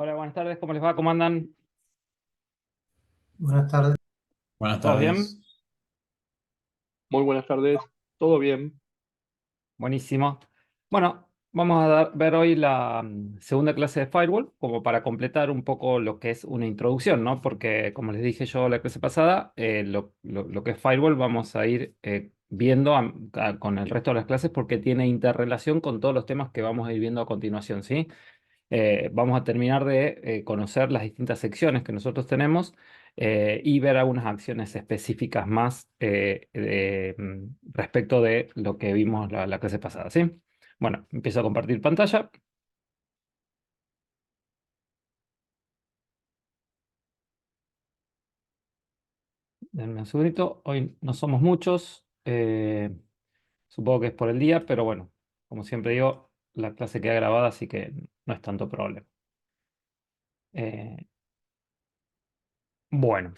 Hola, buenas tardes, ¿cómo les va? ¿Cómo andan? Buenas tardes. Buenas ¿Todos bien? tardes. Muy buenas tardes, ¿todo bien? Buenísimo. Bueno, vamos a ver hoy la segunda clase de Firewall, como para completar un poco lo que es una introducción, ¿no? Porque, como les dije yo la clase pasada, lo que es Firewall vamos a ir viendo con el resto de las clases porque tiene interrelación con todos los temas que vamos a ir viendo a continuación, ¿sí? Vamos a terminar de conocer las distintas secciones que nosotros tenemos y ver algunas acciones específicas más respecto de lo que vimos la clase pasada, ¿sí? Bueno, empiezo a compartir pantalla. Denme un segundito. Hoy no somos muchos. Supongo que es por el día, pero bueno, como siempre digo, la clase queda grabada, así que no es tanto problema. Eh, bueno,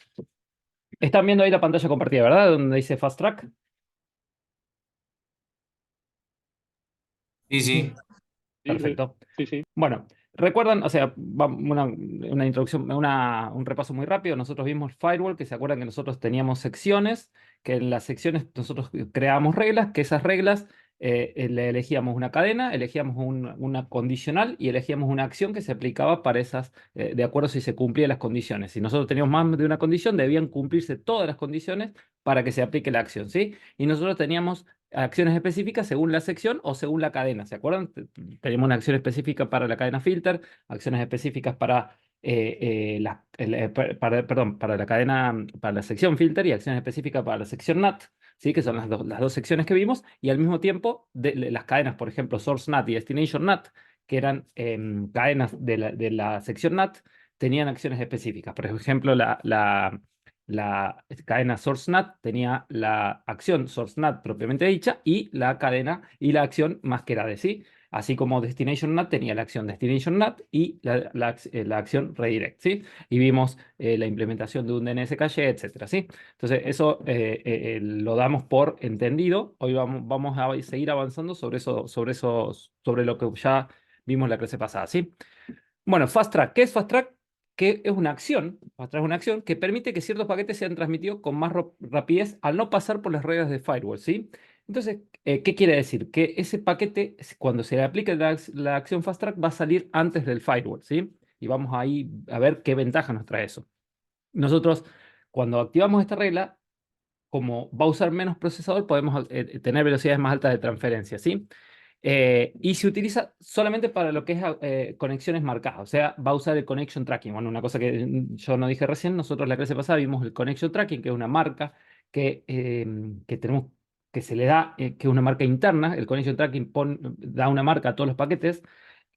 están viendo ahí la pantalla compartida, ¿verdad? Donde dice Fast Track. Sí, Sí, sí. Sí, sí, Perfecto. sí, sí. Bueno, recuerdan, o sea, una introducción, un repaso muy rápido. Nosotros vimos Firewall, que se acuerdan que nosotros teníamos secciones, que en las secciones nosotros creábamos reglas, que esas reglas le elegíamos una cadena, elegíamos una condicional y elegíamos una acción que se aplicaba para esas, de acuerdo si se cumplían las condiciones. Si nosotros teníamos más de una condición, debían cumplirse todas las condiciones para que se aplique la acción, ¿sí? Y nosotros teníamos acciones específicas según la sección o según la cadena. ¿Se acuerdan? Tenemos una acción específica para la cadena filter, acciones específicas para, perdón, para la cadena, para la sección filter y acciones específicas para la sección NAT, ¿sí? Que son las dos secciones que vimos, y al mismo tiempo las cadenas, por ejemplo, source NAT y destination NAT, que eran cadenas de la sección NAT, tenían acciones específicas. Por ejemplo, la cadena source NAT tenía la acción source NAT propiamente dicha y la cadena y la acción más que era de sí, así como destination NAT tenía la acción destination NAT y la acción redirect, ¿sí? Y vimos la implementación de un DNS caché, etcétera, ¿sí? Entonces, eso lo damos por entendido. Hoy vamos a seguir avanzando sobre lo que ya vimos la clase pasada, ¿sí? Bueno, Fast Track. ¿Qué es Fast Track? Que es una acción, Fast Track es una acción que permite que ciertos paquetes sean transmitidos con más rapidez al no pasar por las reglas de firewall, ¿sí? Entonces, ¿qué quiere decir? Que ese paquete, cuando se le aplique la acción Fast Track, va a salir antes del firewall, ¿sí? Y vamos ahí a ver qué ventaja nos trae eso. Nosotros, cuando activamos esta regla, como va a usar menos procesador, podemos tener velocidades más altas de transferencia, ¿sí? Y se utiliza solamente para lo que es conexiones marcadas, o sea, va a usar el connection tracking. Bueno, una cosa que yo no dije recién, nosotros la clase pasada vimos el connection tracking, que es una marca que tenemos, que se le da, que es una marca interna. El connection tracking da una marca a todos los paquetes,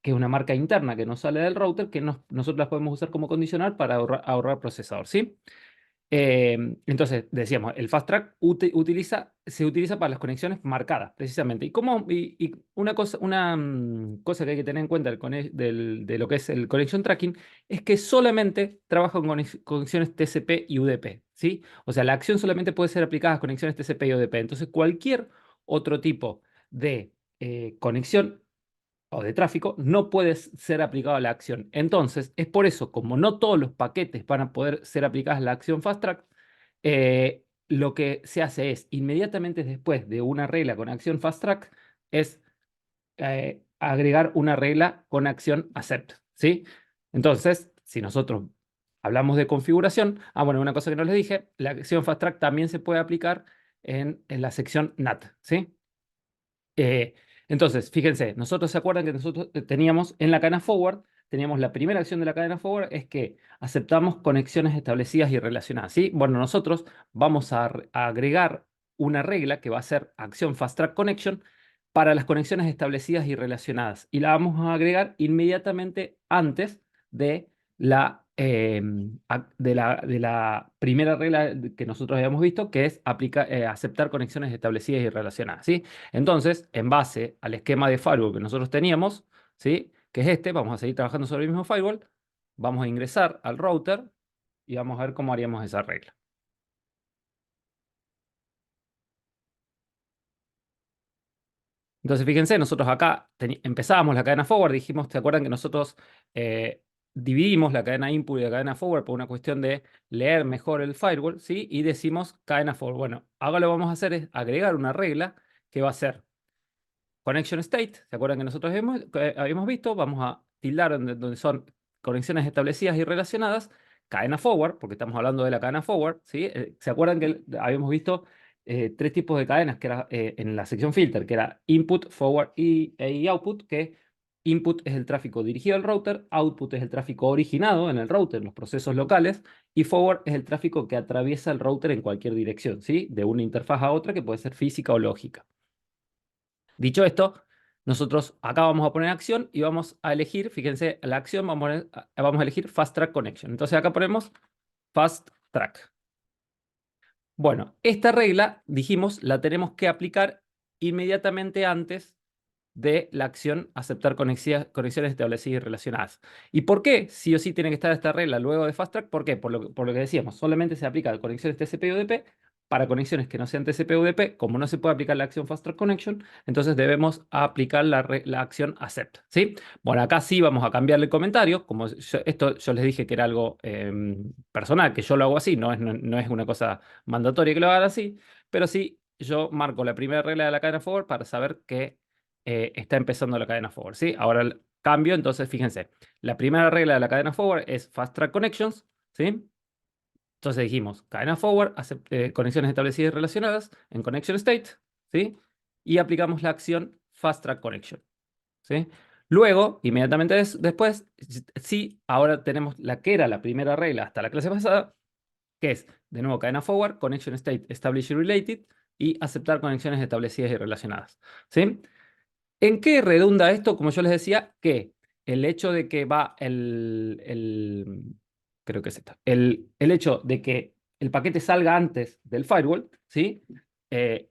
que es una marca interna que nos sale del router, que nosotros la podemos usar como condicional para ahorrar procesador, ¿sí? Entonces, decíamos, el Fast Track se utiliza para las conexiones marcadas, precisamente. Y una cosa que hay que tener en cuenta de lo que es el Connection Tracking es que solamente trabaja con conexiones TCP y UDP, ¿sí? O sea, la acción solamente puede ser aplicada a conexiones TCP y UDP. Entonces, cualquier otro tipo de conexión o de tráfico no puede ser aplicado a la acción. Entonces, es por eso, como no todos los paquetes van a poder ser aplicados a la acción Fast Track, lo que se hace es, inmediatamente después de una regla con acción Fast Track, es agregar una regla con acción Accept, ¿sí? Entonces, si nosotros hablamos de configuración, bueno, una cosa que no les dije, la acción Fast Track también se puede aplicar en la sección NAT, ¿sí? Eh, entonces, fíjense, nosotros se acuerdan que nosotros teníamos en la cadena forward, teníamos la primera acción de la cadena forward, es que aceptamos conexiones establecidas y relacionadas, ¿sí? Bueno, nosotros vamos a agregar una regla que va a ser acción Fast Track Connection para las conexiones establecidas y relacionadas. Y la vamos a agregar inmediatamente antes de la primera regla que nosotros habíamos visto, que es aceptar conexiones establecidas y relacionadas, ¿sí? Entonces, en base al esquema de firewall que nosotros teníamos, ¿sí? Que es este, vamos a seguir trabajando sobre el mismo firewall, vamos a ingresar al router y vamos a ver cómo haríamos esa regla. Entonces, fíjense, nosotros acá empezábamos la cadena forward, dijimos, ¿se acuerdan que nosotros dividimos la cadena input y la cadena forward por una cuestión de leer mejor el firewall, ¿sí? Y decimos cadena forward. Bueno, ahora lo que vamos a hacer es agregar una regla que va a ser connection state. ¿Se acuerdan que nosotros habíamos visto? Vamos a tildar donde son conexiones establecidas y relacionadas, cadena forward, porque estamos hablando de la cadena forward, ¿sí? ¿Se acuerdan que habíamos visto tres tipos de cadenas que era en la sección filter, que era input, forward y output, que input es el tráfico dirigido al router, output es el tráfico originado en el router, los procesos locales, y forward es el tráfico que atraviesa el router en cualquier dirección, ¿sí? De una interfaz a otra que puede ser física o lógica. Dicho esto, nosotros acá vamos a poner acción y vamos a elegir, fíjense, la acción vamos a elegir Fast Track Connection. Entonces acá ponemos Fast Track. Bueno, esta regla, dijimos, la tenemos que aplicar inmediatamente antes de la acción aceptar conexiones establecidas y relacionadas. ¿Y por qué sí o sí tiene que estar esta regla luego de Fast Track? ¿Por qué? Por lo que decíamos, solamente se aplica a conexiones TCP/UDP. Para conexiones que no sean TCP/UDP, como no se puede aplicar la acción Fast Track Connection, entonces debemos aplicar la acción accept, ¿sí? Bueno, acá sí vamos a cambiarle el comentario. Como esto yo les dije que era algo personal, que yo lo hago así, no es una cosa mandatoria que lo hagan así, pero sí yo marco la primera regla de la cadena forward para saber que está empezando la cadena forward, ¿sí? Ahora el cambio, entonces fíjense, la primera regla de la cadena forward es Fast Track Connections, ¿sí? Entonces dijimos, cadena forward, conexiones establecidas y relacionadas en connection state, ¿sí? Y aplicamos la acción Fast Track Connection, ¿sí? Luego, inmediatamente después, sí, ahora tenemos la que era la primera regla hasta la clase pasada, que es, de nuevo, cadena forward, connection state established y related, y aceptar conexiones establecidas y relacionadas, ¿sí? ¿En qué redunda esto? Como yo les decía, que el hecho de que creo que es esta, el hecho de que el paquete salga antes del firewall, ¿sí? Eh,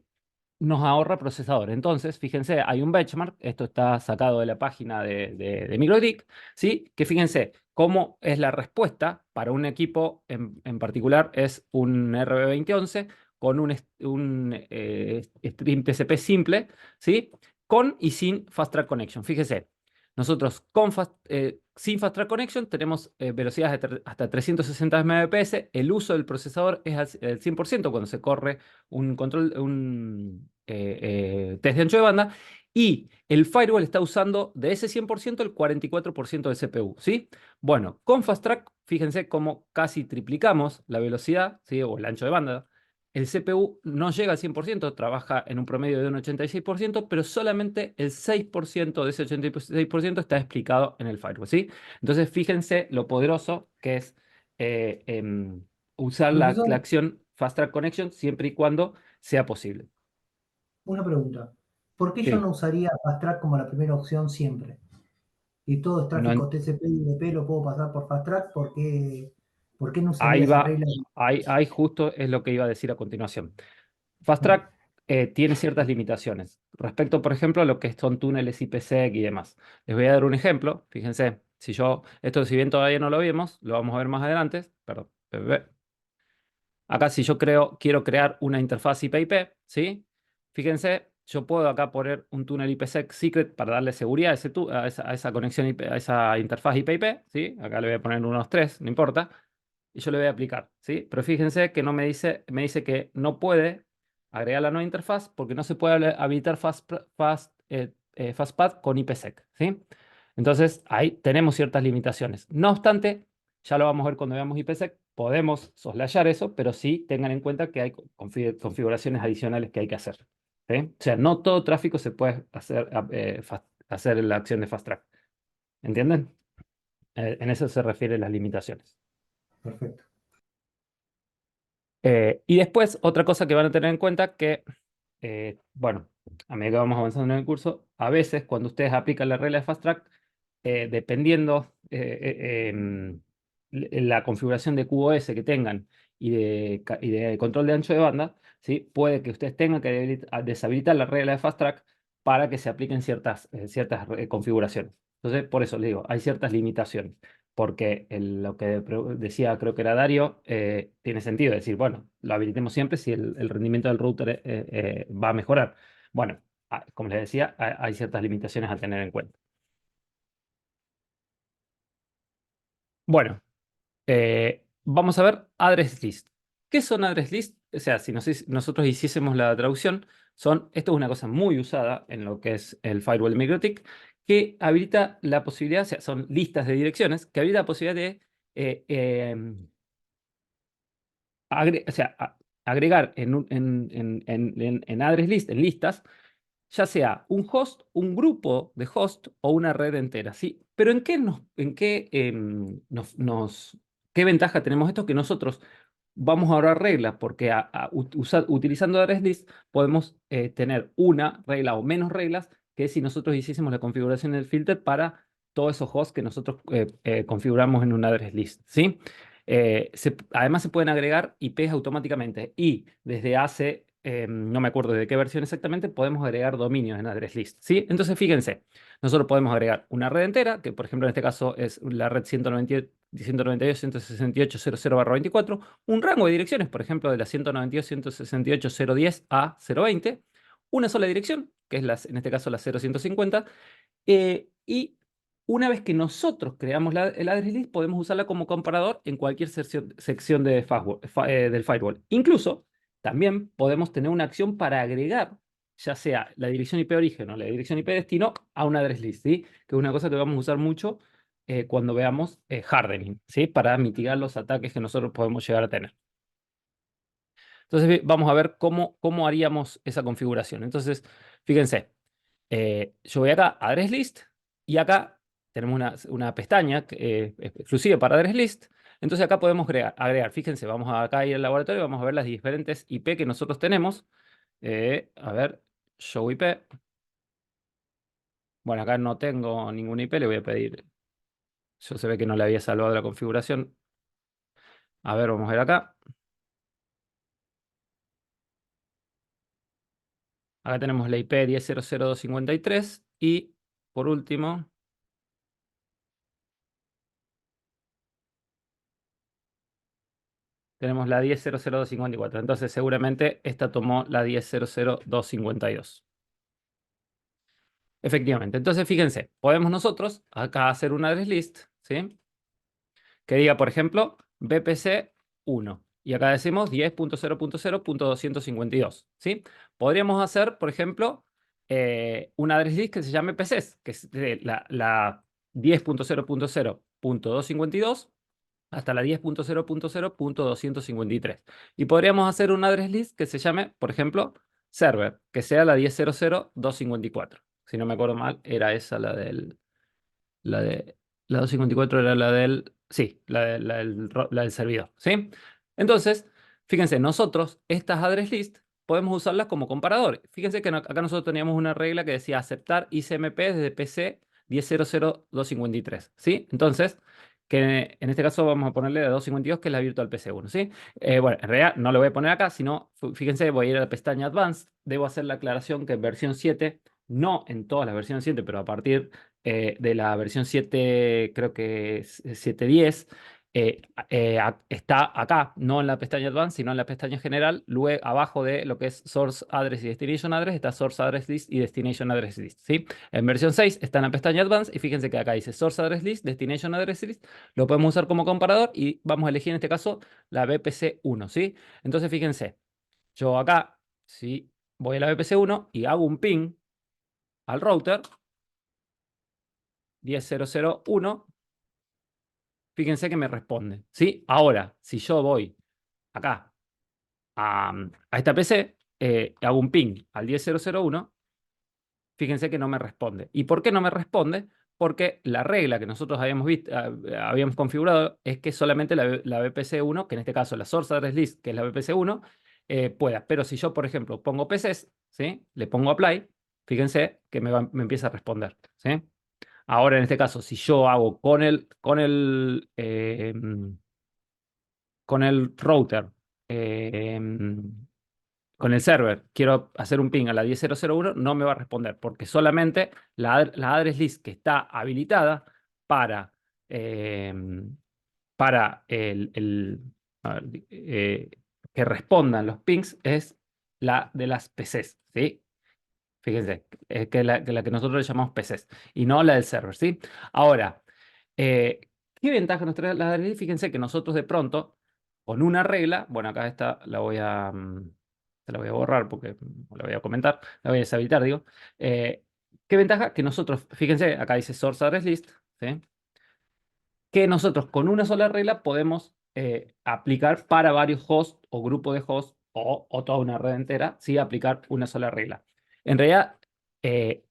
nos ahorra procesador. Entonces, fíjense, hay un benchmark, esto está sacado de la página de MikroTik, ¿sí? Que fíjense cómo es la respuesta para un equipo en particular, es un RB2011 con un stream TCP simple, ¿sí? Con y sin Fast Track Connection. Fíjese, nosotros sin Fast Track Connection tenemos velocidades hasta 360 Mbps. El uso del procesador es al 100% cuando se corre un test de ancho de banda. Y el firewall está usando de ese 100% el 44% de CPU, ¿sí? Bueno, con Fast Track, fíjense cómo casi triplicamos la velocidad, ¿sí? O el ancho de banda. El CPU no llega al 100%, trabaja en un promedio de un 86%, pero solamente el 6% de ese 86% está explicado en el firewall, ¿sí? Entonces, fíjense lo poderoso que es usar la Profesor, acción Fast Track Connection siempre y cuando sea posible. una pregunta. ¿Por qué yo Sí, no usaría Fast Track como la primera opción siempre? Y todo es no, tráfico TCP y UDP lo puedo pasar por Fast Track. ¿Por qué no usaría ahí esa va, regla? ahí justo es lo que iba a decir a continuación. Fast Bueno, Track tiene ciertas limitaciones respecto, por ejemplo, a lo que son túneles IPsec y demás. Les voy a dar un ejemplo. Fíjense, si bien todavía no lo vimos, lo vamos a ver más adelante. Perdón. Acá si yo quiero crear una interfaz IP-IP, ¿sí? Fíjense, yo puedo acá poner un túnel IPsec secret para darle seguridad a esa conexión IP, a esa interfaz IP-IP, ¿sí? Acá le voy a poner unos 3, no importa. Y yo le voy a aplicar, ¿sí? Pero fíjense que no me dice que no puede agregar la nueva interfaz porque no se puede habilitar FastPath con IPsec, ¿sí? Entonces ahí tenemos ciertas limitaciones. No obstante, ya lo vamos a ver cuando veamos IPsec, podemos soslayar eso, pero sí tengan en cuenta que hay configuraciones adicionales que hay que hacer, ¿sí? O sea, no todo tráfico se puede hacer la acción de fast track. ¿Entienden? En eso se refieren las limitaciones. perfecto. Y después, otra cosa que van a tener en cuenta que, bueno, a medida que vamos avanzando en el curso, a veces cuando ustedes aplican la regla de Fast Track, dependiendo la configuración de QoS que tengan y de control de ancho de banda, ¿sí? Puede que ustedes tengan que deshabilitar la regla de Fast Track para que se apliquen ciertas configuraciones. Entonces, por eso les digo, hay ciertas limitaciones porque lo que decía, creo que era Dario, tiene sentido decir, bueno, lo habilitemos siempre si el rendimiento del router va a mejorar. Bueno, como les decía, hay ciertas limitaciones a tener en cuenta. Bueno, vamos a ver address list. ¿Qué son address list? O sea, si nosotros hiciésemos la traducción, esto es una cosa muy usada en lo que es el firewall de MikroTik, que habilita la posibilidad, o sea, son listas de direcciones, que habilita la posibilidad de o sea, agregar en address list, en listas, ya sea un host, un grupo de host o una red entera, ¿sí? Pero ¿qué ventaja tenemos esto? Que nosotros vamos a ahorrar reglas, porque utilizando address list podemos tener una regla o menos reglas que si nosotros hiciésemos la configuración del filter para todos esos hosts que nosotros configuramos en un address list, ¿sí? Además se pueden agregar IPs automáticamente y desde hace, no me acuerdo de qué versión exactamente, podemos agregar dominios en address list, ¿sí? Entonces fíjense, nosotros podemos agregar una red entera, que por ejemplo en este caso es la red 192.168.00/24, un rango de direcciones, por ejemplo de la 192.168.010 a 020, una sola dirección, que es en este caso la 0150, y una vez que nosotros creamos el address list, podemos usarla como comparador en cualquier sección del firewall. Incluso, también podemos tener una acción para agregar, ya sea la dirección IP origen o la dirección IP destino, a un address list, ¿sí? Que es una cosa que vamos a usar mucho cuando veamos hardening, ¿sí? Para mitigar los ataques que nosotros podemos llegar a tener. Entonces, vamos a ver cómo haríamos esa configuración. Entonces, fíjense. Yo voy acá a address list y acá tenemos una pestaña exclusiva para address list. Entonces acá podemos agregar, fíjense, vamos acá a ir al laboratorio y vamos a ver las diferentes IP que nosotros tenemos. A ver, show IP. Bueno, acá no tengo ninguna IP, le voy a pedir. Yo se ve que no le había salvado la configuración. A ver, vamos a ver acá. Acá tenemos la IP 10.00253 y por último tenemos la 10.00254. Entonces, seguramente esta tomó la 10.00252. Efectivamente. Entonces, fíjense, podemos nosotros acá hacer un address list, ¿sí? Que diga, por ejemplo, VPC 1. Y acá decimos 10.0.0.252, ¿sí? Podríamos hacer, por ejemplo, un address list que se llame PCs, que es de la 10.0.0.252 hasta la 10.0.0.253. Y podríamos hacer un address list que se llame, por ejemplo, server, que sea la 10.0.0.254. Si no me acuerdo mal, era esa la de, la 254 era la del, sí, la del servidor, ¿sí? Entonces, fíjense, nosotros estas address list podemos usarlas como comparador. Fíjense que acá nosotros teníamos una regla que decía aceptar ICMP desde PC 10.0.0.253, ¿sí? Entonces, que en este caso vamos a ponerle la 252, que es la Virtual PC 1, ¿sí? Bueno, en realidad no lo voy a poner acá, sino, fíjense, voy a ir a la pestaña Advanced, debo hacer la aclaración que en versión 7, no en todas las versiones 7, pero a partir de la versión 7, creo que es 7.10, está acá, no en la pestaña Advanced, sino en la pestaña General. Luego, abajo de lo que es Source Address y Destination Address, está Source Address List y Destination Address List, ¿sí? En versión 6 está en la pestaña Advanced y fíjense que acá dice Source Address List, Destination Address List. Lo podemos usar como comparador y vamos a elegir en este caso la VPC 1, ¿sí? Entonces, fíjense, yo acá, si voy a la VPC 1 y hago un ping al router 10.0.0.1, fíjense que me responde, ¿sí? Ahora, si yo voy acá a esta PC, hago un ping al 10.0.0.1, fíjense que no me responde. ¿Y por qué no me responde? Porque la regla que nosotros habíamos visto, habíamos configurado es que solamente la VPC 1, que en este caso la Source Address List, que es la VPC 1, pueda. Pero si yo, por ejemplo, pongo PCs, ¿sí? Le pongo Apply, fíjense que me empieza a responder, ¿sí? Ahora, en este caso, si yo hago con el router, eh, con el server, quiero hacer un ping a la 10.0.0.1, no me va a responder, porque solamente la address list que está habilitada para, eh, a ver, que respondan los pings es la de las PCs, ¿sí? Fíjense, que la que nosotros le llamamos PCs y no la del server, ¿sí? Ahora, ¿qué ¿Qué ventaja nos trae las address list? Fíjense que nosotros de pronto, con una regla, bueno, acá esta la voy a, te la voy a borrar porque la voy a comentar, la voy a deshabilitar, digo. ¿Qué ventaja? Que nosotros, fíjense, acá dice source address list, ¿sí? Que nosotros con una sola regla podemos aplicar para varios hosts o grupos de hosts o toda una red entera, ¿sí? Aplicar una sola regla. En realidad, en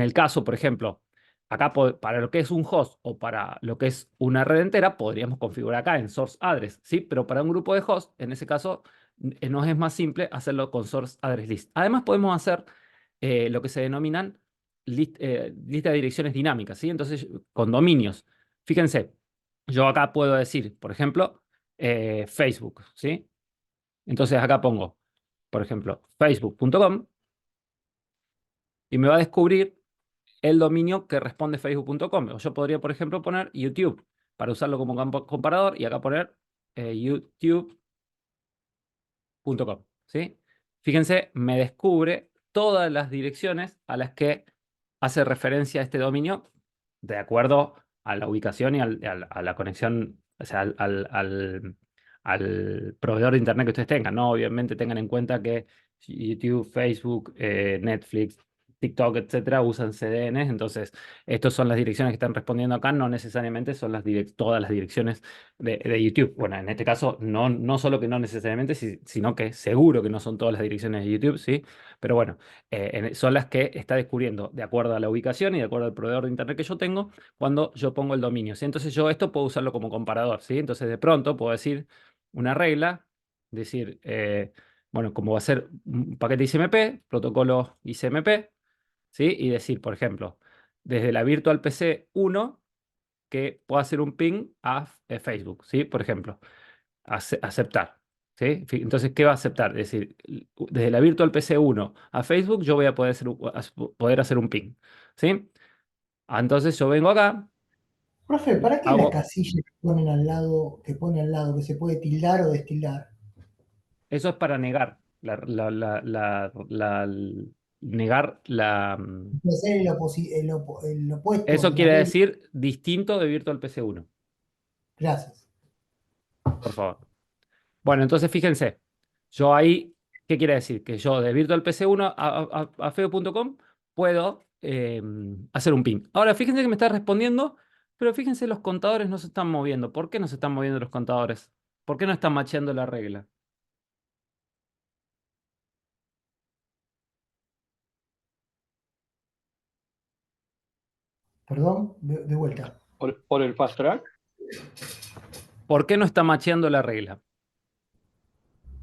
el caso, por ejemplo, acá para lo que es un host o para lo que es una red entera, podríamos configurar acá en source address, ¿sí? Pero para un grupo de hosts, en ese caso, nos es más simple hacerlo con source address list. Además, podemos hacer lo que se denominan lista de direcciones dinámicas, ¿sí? Entonces, con dominios. Fíjense, yo acá puedo decir, por ejemplo, Facebook, ¿sí? Entonces acá pongo, por ejemplo, facebook.com y me va a descubrir el dominio que responde facebook.com. O yo podría, por ejemplo, poner YouTube para usarlo como comparador y acá poner youtube.com, ¿sí? Fíjense, me descubre todas las direcciones a las que hace referencia a este dominio de acuerdo a la ubicación y a la conexión, o sea, al proveedor de internet que ustedes tengan, ¿no? Obviamente tengan en cuenta que YouTube, Facebook, Netflix, TikTok, etcétera, usan CDNs, entonces estas son las direcciones que están respondiendo acá, no necesariamente son todas las direcciones de YouTube. Bueno, en este caso, no solo que no necesariamente, sino que seguro que no son todas las direcciones de YouTube, ¿sí? Pero bueno, son las que está descubriendo de acuerdo a la ubicación y de acuerdo al proveedor de internet que yo tengo cuando yo pongo el dominio, ¿sí? Entonces yo esto puedo usarlo como comparador, ¿sí? Entonces de pronto puedo decir una regla, decir, bueno, como va a ser un paquete ICMP, protocolo ICMP, ¿sí? Y decir, por ejemplo, desde la Virtual PC 1 que pueda hacer un ping a Facebook, ¿sí? Por ejemplo, aceptar. ¿Sí? Entonces, ¿qué va a aceptar? Es decir, desde la Virtual PC 1 a Facebook yo voy a poder hacer un ping. ¿Sí? Entonces yo vengo acá, Profe, ¿para qué la hago, casilla que ponen al lado, que pone al lado, que se puede tildar o destildar? eso es para negar, negar Puede ser el opuesto eso de la quiere regla. decir distinto de Virtual PC 1, Gracias. por favor. Bueno, entonces fíjense, yo ahí, ¿qué quiere decir? Que yo de Virtual PC 1 a feo.com puedo hacer un ping. Ahora, fíjense que me está respondiendo, pero fíjense, los contadores no se están moviendo. ¿Por qué no se están moviendo los contadores? ¿Por qué no están macheando la regla? Perdón, de vuelta. Por el fast track. ¿Por qué no está macheando la regla?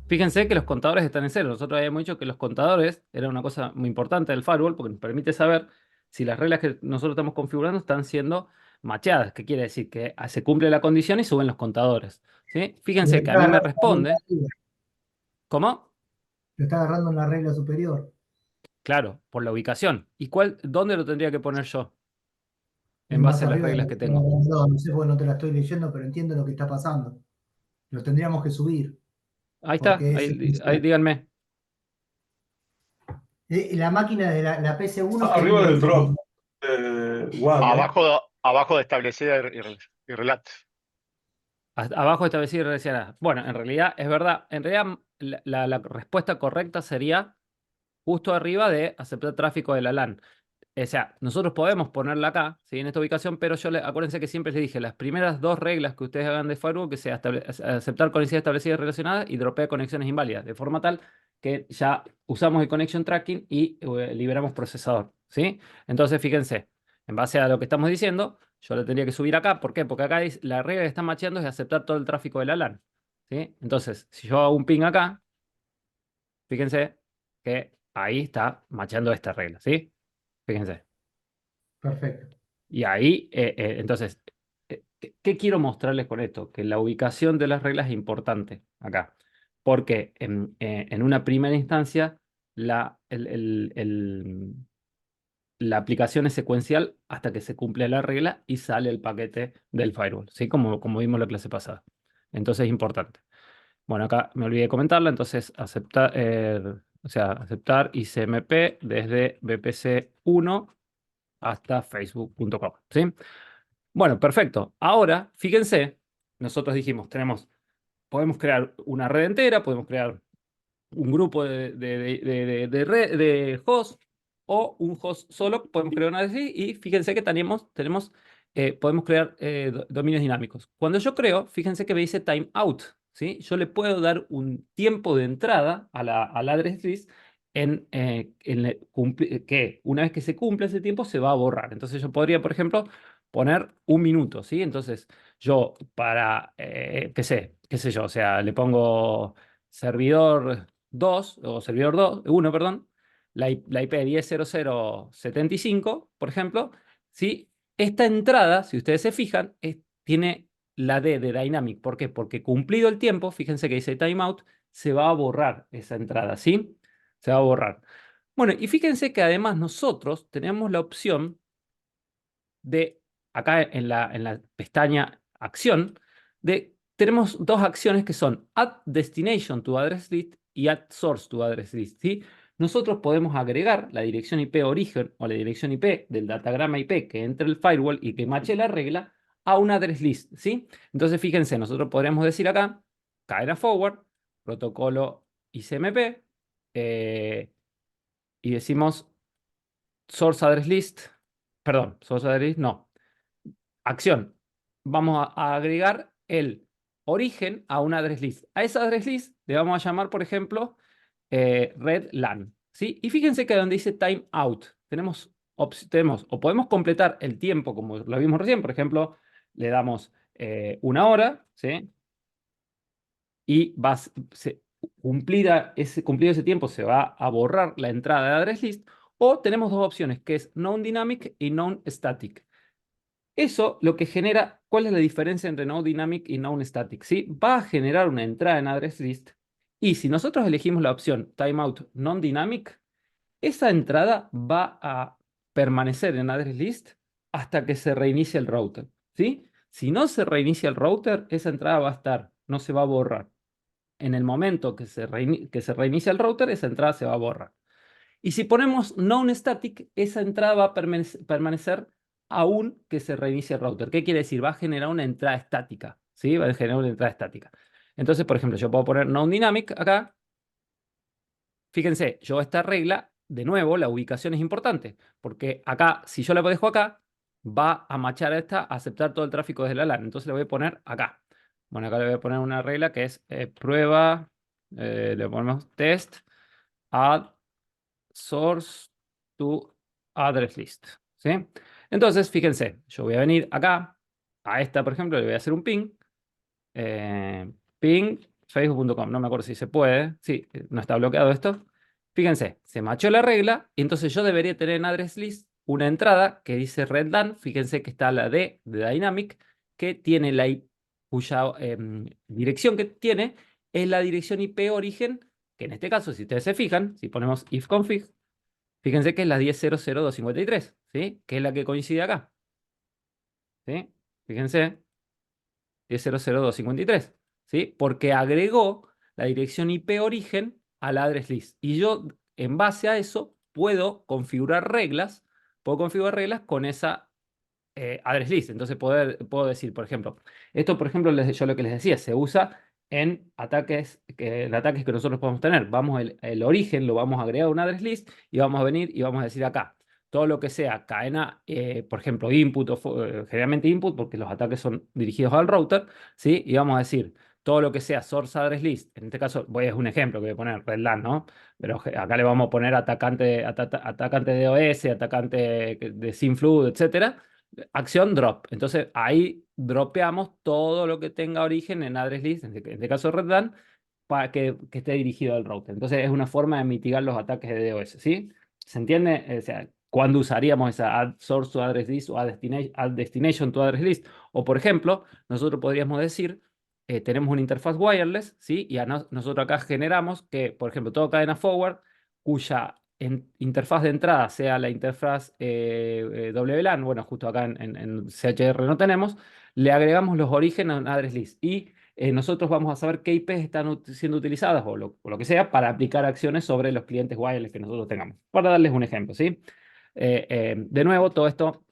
Fíjense que los contadores están en cero. Nosotros habíamos dicho que los contadores era una cosa muy importante del firewall porque nos permite saber si las reglas que nosotros estamos configurando están siendo macheadas. ¿Qué quiere decir? Que se cumple la condición y suben los contadores. ¿Sí? Pero Fíjense que a está mí me agarrando responde. arriba, ¿Cómo? lo está agarrando en la regla superior. Claro, por la ubicación. ¿Y dónde lo tendría que poner yo? Y En más base a las arriba, reglas que tengo. no sé porque no te la estoy leyendo, pero entiendo lo que está pasando. Lo tendríamos que subir, Ahí está. porque es Ahí esencial. díganme. La máquina de la PC1, ¿qué Arriba del nivel drop. sería? One, ¿no? Abajo de establecida y relate. Abajo establecida y relacionada. Bueno, en realidad es verdad. En realidad la respuesta correcta sería justo arriba de aceptar tráfico de la LAN. O sea, nosotros podemos ponerla acá, ¿sí? En esta ubicación, pero acuérdense que siempre les dije, las primeras dos reglas que ustedes hagan de firewall, que sea aceptar conexiones establecidas y relacionadas y dropea conexiones inválidas, de forma tal que ya usamos el connection tracking y liberamos procesador, ¿sí? Entonces, fíjense, en base a lo que estamos diciendo, yo le tendría que subir acá. ¿Por qué? Porque acá la regla que está macheando es aceptar todo el tráfico de la LAN, ¿sí? Entonces, si yo hago un ping acá, fíjense que ahí está macheando esta regla, ¿sí? Fíjense. Perfecto. Y ahí, entonces, ¿qué quiero mostrarles con esto? Que la ubicación de las reglas es importante acá. Porque en una primera instancia, la aplicación es secuencial hasta que se cumple la regla y sale el paquete del firewall, ¿sí? Como vimos la clase pasada. Entonces es importante. Bueno, acá me olvidé de comentarla, entonces aceptar ICMP desde VPC 1 hasta facebook.com, ¿sí? Bueno, perfecto. Ahora, fíjense, nosotros dijimos, podemos crear una red entera, podemos crear un grupo de hosts o un host solo, podemos crear una así y fíjense que podemos crear dominios dinámicos. Cuando yo creo, fíjense que me dice timeout, ¿sí? Yo le puedo dar un tiempo de entrada al address list que una vez que se cumple ese tiempo se va a borrar. Entonces yo podría, por ejemplo, poner 1 minuto, ¿sí? Entonces yo qué sé yo, o sea, le pongo servidor 2 o servidor 2 1, perdón, la IP 10.00.75, por ejemplo, ¿sí? Esta entrada, si ustedes se fijan, tiene la D de Dynamic. ¿Por qué? Porque cumplido el tiempo, fíjense que dice timeout, se va a borrar esa entrada, ¿sí? Se va a borrar. Bueno, y fíjense que además nosotros tenemos la opción de, acá en la pestaña acción, tenemos dos acciones que son add destination to address list y add source to address list, ¿sí? Nosotros podemos agregar la dirección IP origen o la dirección IP del datagrama IP que entre el firewall y que mache la regla a un address list, ¿sí? Entonces, fíjense, nosotros podríamos decir acá, cadena forward, protocolo ICMP, y decimos source address list, perdón, source address list, no. Acción. Vamos a agregar el origen a una address list. A esa address list le vamos a llamar, por ejemplo, red LAN, ¿sí? Y fíjense que donde dice timeout, tenemos o podemos completar el tiempo como lo vimos recién, por ejemplo, le damos 1 hora, ¿sí? Y cumplido ese tiempo se va a borrar la entrada de address list. O tenemos dos opciones, que es non-dynamic y non-static. Eso lo que genera, ¿cuál es la diferencia entre non-dynamic y non-static? ¿Sí? Va a generar una entrada en address list y si nosotros elegimos la opción timeout non-dynamic, esa entrada va a permanecer en address list hasta que se reinicie el router, ¿sí? Si no se reinicia el router, esa entrada va a estar, no se va a borrar. En el momento que se reinicia el router, esa entrada se va a borrar. Y si ponemos non-static, esa entrada va a permanecer aún que se reinicie el router. ¿Qué quiere decir? Va a generar una entrada estática, ¿sí? Va a generar una entrada estática. Entonces, por ejemplo, yo puedo poner non-dynamic acá. Fíjense, yo esta regla, de nuevo, la ubicación es importante, porque acá, si yo la dejo acá, va a machar a esta, a aceptar todo el tráfico desde la LAN. Entonces le voy a poner acá. Bueno, acá le voy a poner una regla que es prueba, le ponemos test, add source to address list, ¿sí? Entonces, fíjense, yo voy a venir acá, a esta, por ejemplo, le voy a hacer un ping, ping facebook.com, no me acuerdo si se puede, sí, no está bloqueado esto. Fíjense, se machó la regla y entonces yo debería tener en address list una entrada que dice red LAN, fíjense que está la D de Dynamic, que tiene cuya dirección que tiene es la dirección IP origen, que en este caso, si ustedes se fijan, si ponemos ifconfig, fíjense que es la 10.00.253, ¿sí? Que es la que coincide acá. ¿Sí? Fíjense, 10.00.253, ¿sí? Porque agregó la dirección IP origen a la address list. Y yo, en base a eso, puedo configurar reglas con esa address list. Entonces puedo decir, por ejemplo, esto, por ejemplo, yo lo que les decía, se usa en ataques que nosotros podemos tener. El origen lo vamos a agregar a una address list y vamos a venir y vamos a decir acá, todo lo que sea cadena, por ejemplo, input, generalmente input, porque los ataques son dirigidos al router, ¿sí? Y vamos a decir, todo lo que sea source address list, en este caso, es un ejemplo que voy a poner, red LAN, ¿no? Pero acá le vamos a poner atacante de OS, atacante de SymFlood, etcétera. Acción drop. Entonces ahí dropeamos todo lo que tenga origen en address list, en este caso Red LAN, para que esté dirigido al router. Entonces es una forma de mitigar los ataques de DOS, ¿sí? ¿Se entiende? O sea, ¿cuándo usaríamos esa add source to address list o add destination to address list? O por ejemplo, nosotros podríamos decir, tenemos una interfaz wireless, ¿sí? Y nosotros acá generamos que, por ejemplo, toda cadena forward cuya interfaz de entrada sea la interfaz WLAN, bueno, justo acá en CHR no tenemos, le agregamos los orígenes a un address list y nosotros vamos a saber qué IPs están siendo utilizadas o lo que sea para aplicar acciones sobre los clientes wireless que nosotros tengamos. Para darles un ejemplo, ¿sí? De nuevo, todo esto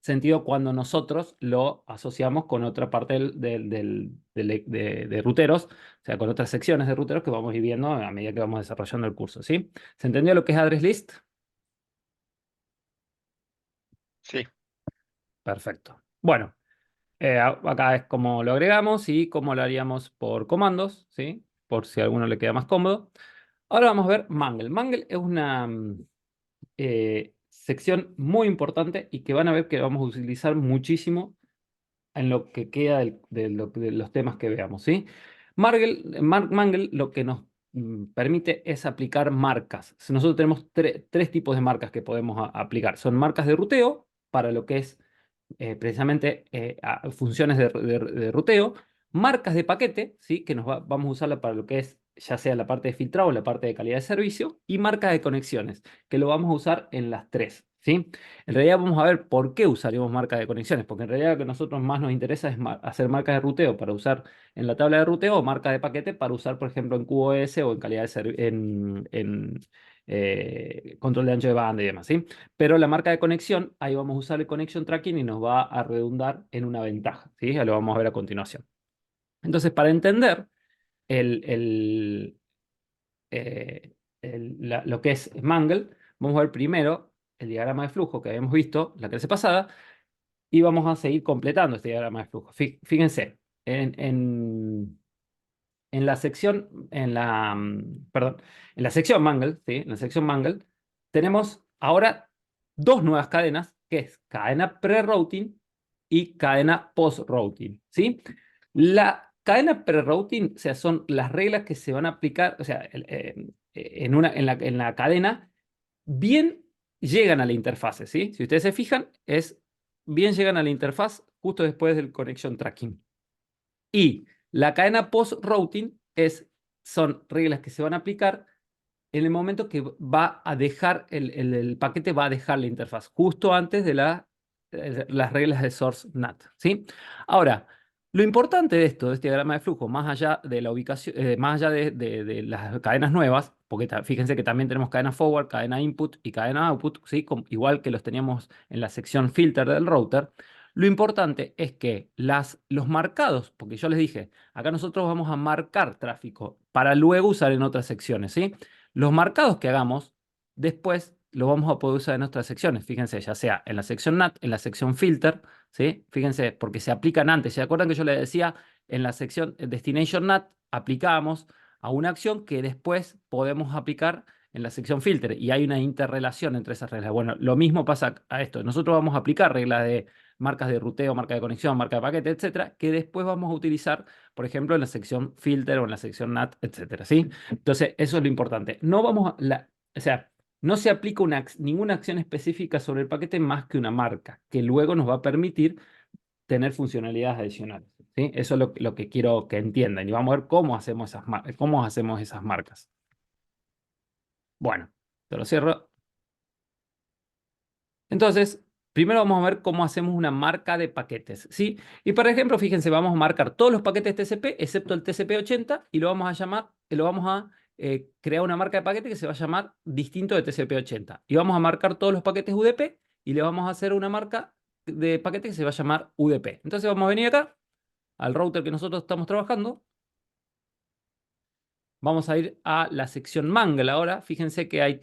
sentido cuando nosotros lo asociamos con otra parte de ruteros, o sea, con otras secciones de ruteros que vamos a ir viendo a medida que vamos desarrollando el curso, ¿sí? ¿Se entendió lo que es address list? Sí. Perfecto. Bueno, acá es como lo agregamos y cómo lo haríamos por comandos, ¿sí? Por si a alguno le queda más cómodo. Ahora vamos a ver Mangle. Mangle es una sección muy importante y que van a ver que vamos a utilizar muchísimo en lo que queda de los temas que veamos, ¿sí? Mangle lo que nos permite es aplicar marcas. Nosotros tenemos tres tipos de marcas que podemos aplicar. Son marcas de ruteo para lo que es precisamente funciones de ruteo, marcas de paquete, ¿sí? Que vamos a usarla para lo que es ya sea la parte de filtrado o la parte de calidad de servicio, y marcas de conexiones, que lo vamos a usar en las tres, ¿sí? En realidad vamos a ver por qué usaríamos marcas de conexiones, porque en realidad lo que a nosotros más nos interesa es hacer marcas de ruteo para usar en la tabla de ruteo o marcas de paquete para usar, por ejemplo, en QoS o en calidad de control de ancho de banda y demás, ¿sí? Pero la marca de conexión, ahí vamos a usar el connection tracking y nos va a redundar en una ventaja, ¿sí? Ya lo vamos a ver a continuación. Entonces, para entender el, el, lo que es Mangle, vamos a ver primero el diagrama de flujo que habíamos visto la clase pasada y vamos a seguir completando este diagrama de flujo. Fíjense, en la sección, perdón, en la sección Mangle, ¿sí? En la sección Mangle, tenemos ahora dos nuevas cadenas, que es cadena pre-routing y cadena post-routing, ¿sí? La cadena pre-routing, o sea, son las reglas que se van a aplicar, o sea, en la cadena, bien llegan a la interfase, ¿sí? Si ustedes se fijan, bien llegan a la interfaz justo después del connection tracking. Y la cadena post-routing son reglas que se van a aplicar en el momento que va a dejar, el paquete va a dejar la interfaz, justo antes de las reglas de source NAT, ¿sí? Ahora, lo importante de esto, de este diagrama de flujo, más allá de la ubicación, más allá de las cadenas nuevas, porque fíjense que también tenemos cadena forward, cadena input y cadena output, ¿sí? Igual que los teníamos en la sección filter del router. Lo importante es que los marcados, porque yo les dije, acá nosotros vamos a marcar tráfico para luego usar en otras secciones, ¿sí? Los marcados que hagamos, después los vamos a poder usar en otras secciones. Fíjense, ya sea en la sección NAT, en la sección filter, ¿sí? Fíjense, porque se aplican antes. ¿Se acuerdan que yo les decía en la sección Destination NAT aplicábamos a una acción que después podemos aplicar en la sección filter? Y hay una interrelación entre esas reglas. Bueno, lo mismo pasa a esto. Nosotros vamos a aplicar reglas de marcas de ruteo, marca de conexión, marca de paquete, etcétera, que después vamos a utilizar, por ejemplo, en la sección filter o en la sección NAT, etcétera, ¿sí? Entonces, eso es lo importante. No vamos o sea, no se aplica ninguna acción específica sobre el paquete más que una marca, que luego nos va a permitir tener funcionalidades adicionales, ¿sí? Eso es lo que quiero que entiendan. Y vamos a ver cómo hacemos esas marcas. Bueno, te lo cierro. Entonces, primero vamos a ver cómo hacemos una marca de paquetes, ¿sí? Y por ejemplo, fíjense, vamos a marcar todos los paquetes TCP, excepto el TCP80, y lo vamos a llamar, crear una marca de paquete que se va a llamar distinto de TCP80. Y vamos a marcar todos los paquetes UDP y le vamos a hacer una marca de paquete que se va a llamar UDP. Entonces vamos a venir acá, al router que nosotros estamos trabajando. Vamos a ir a la sección Mangle ahora. Fíjense que hay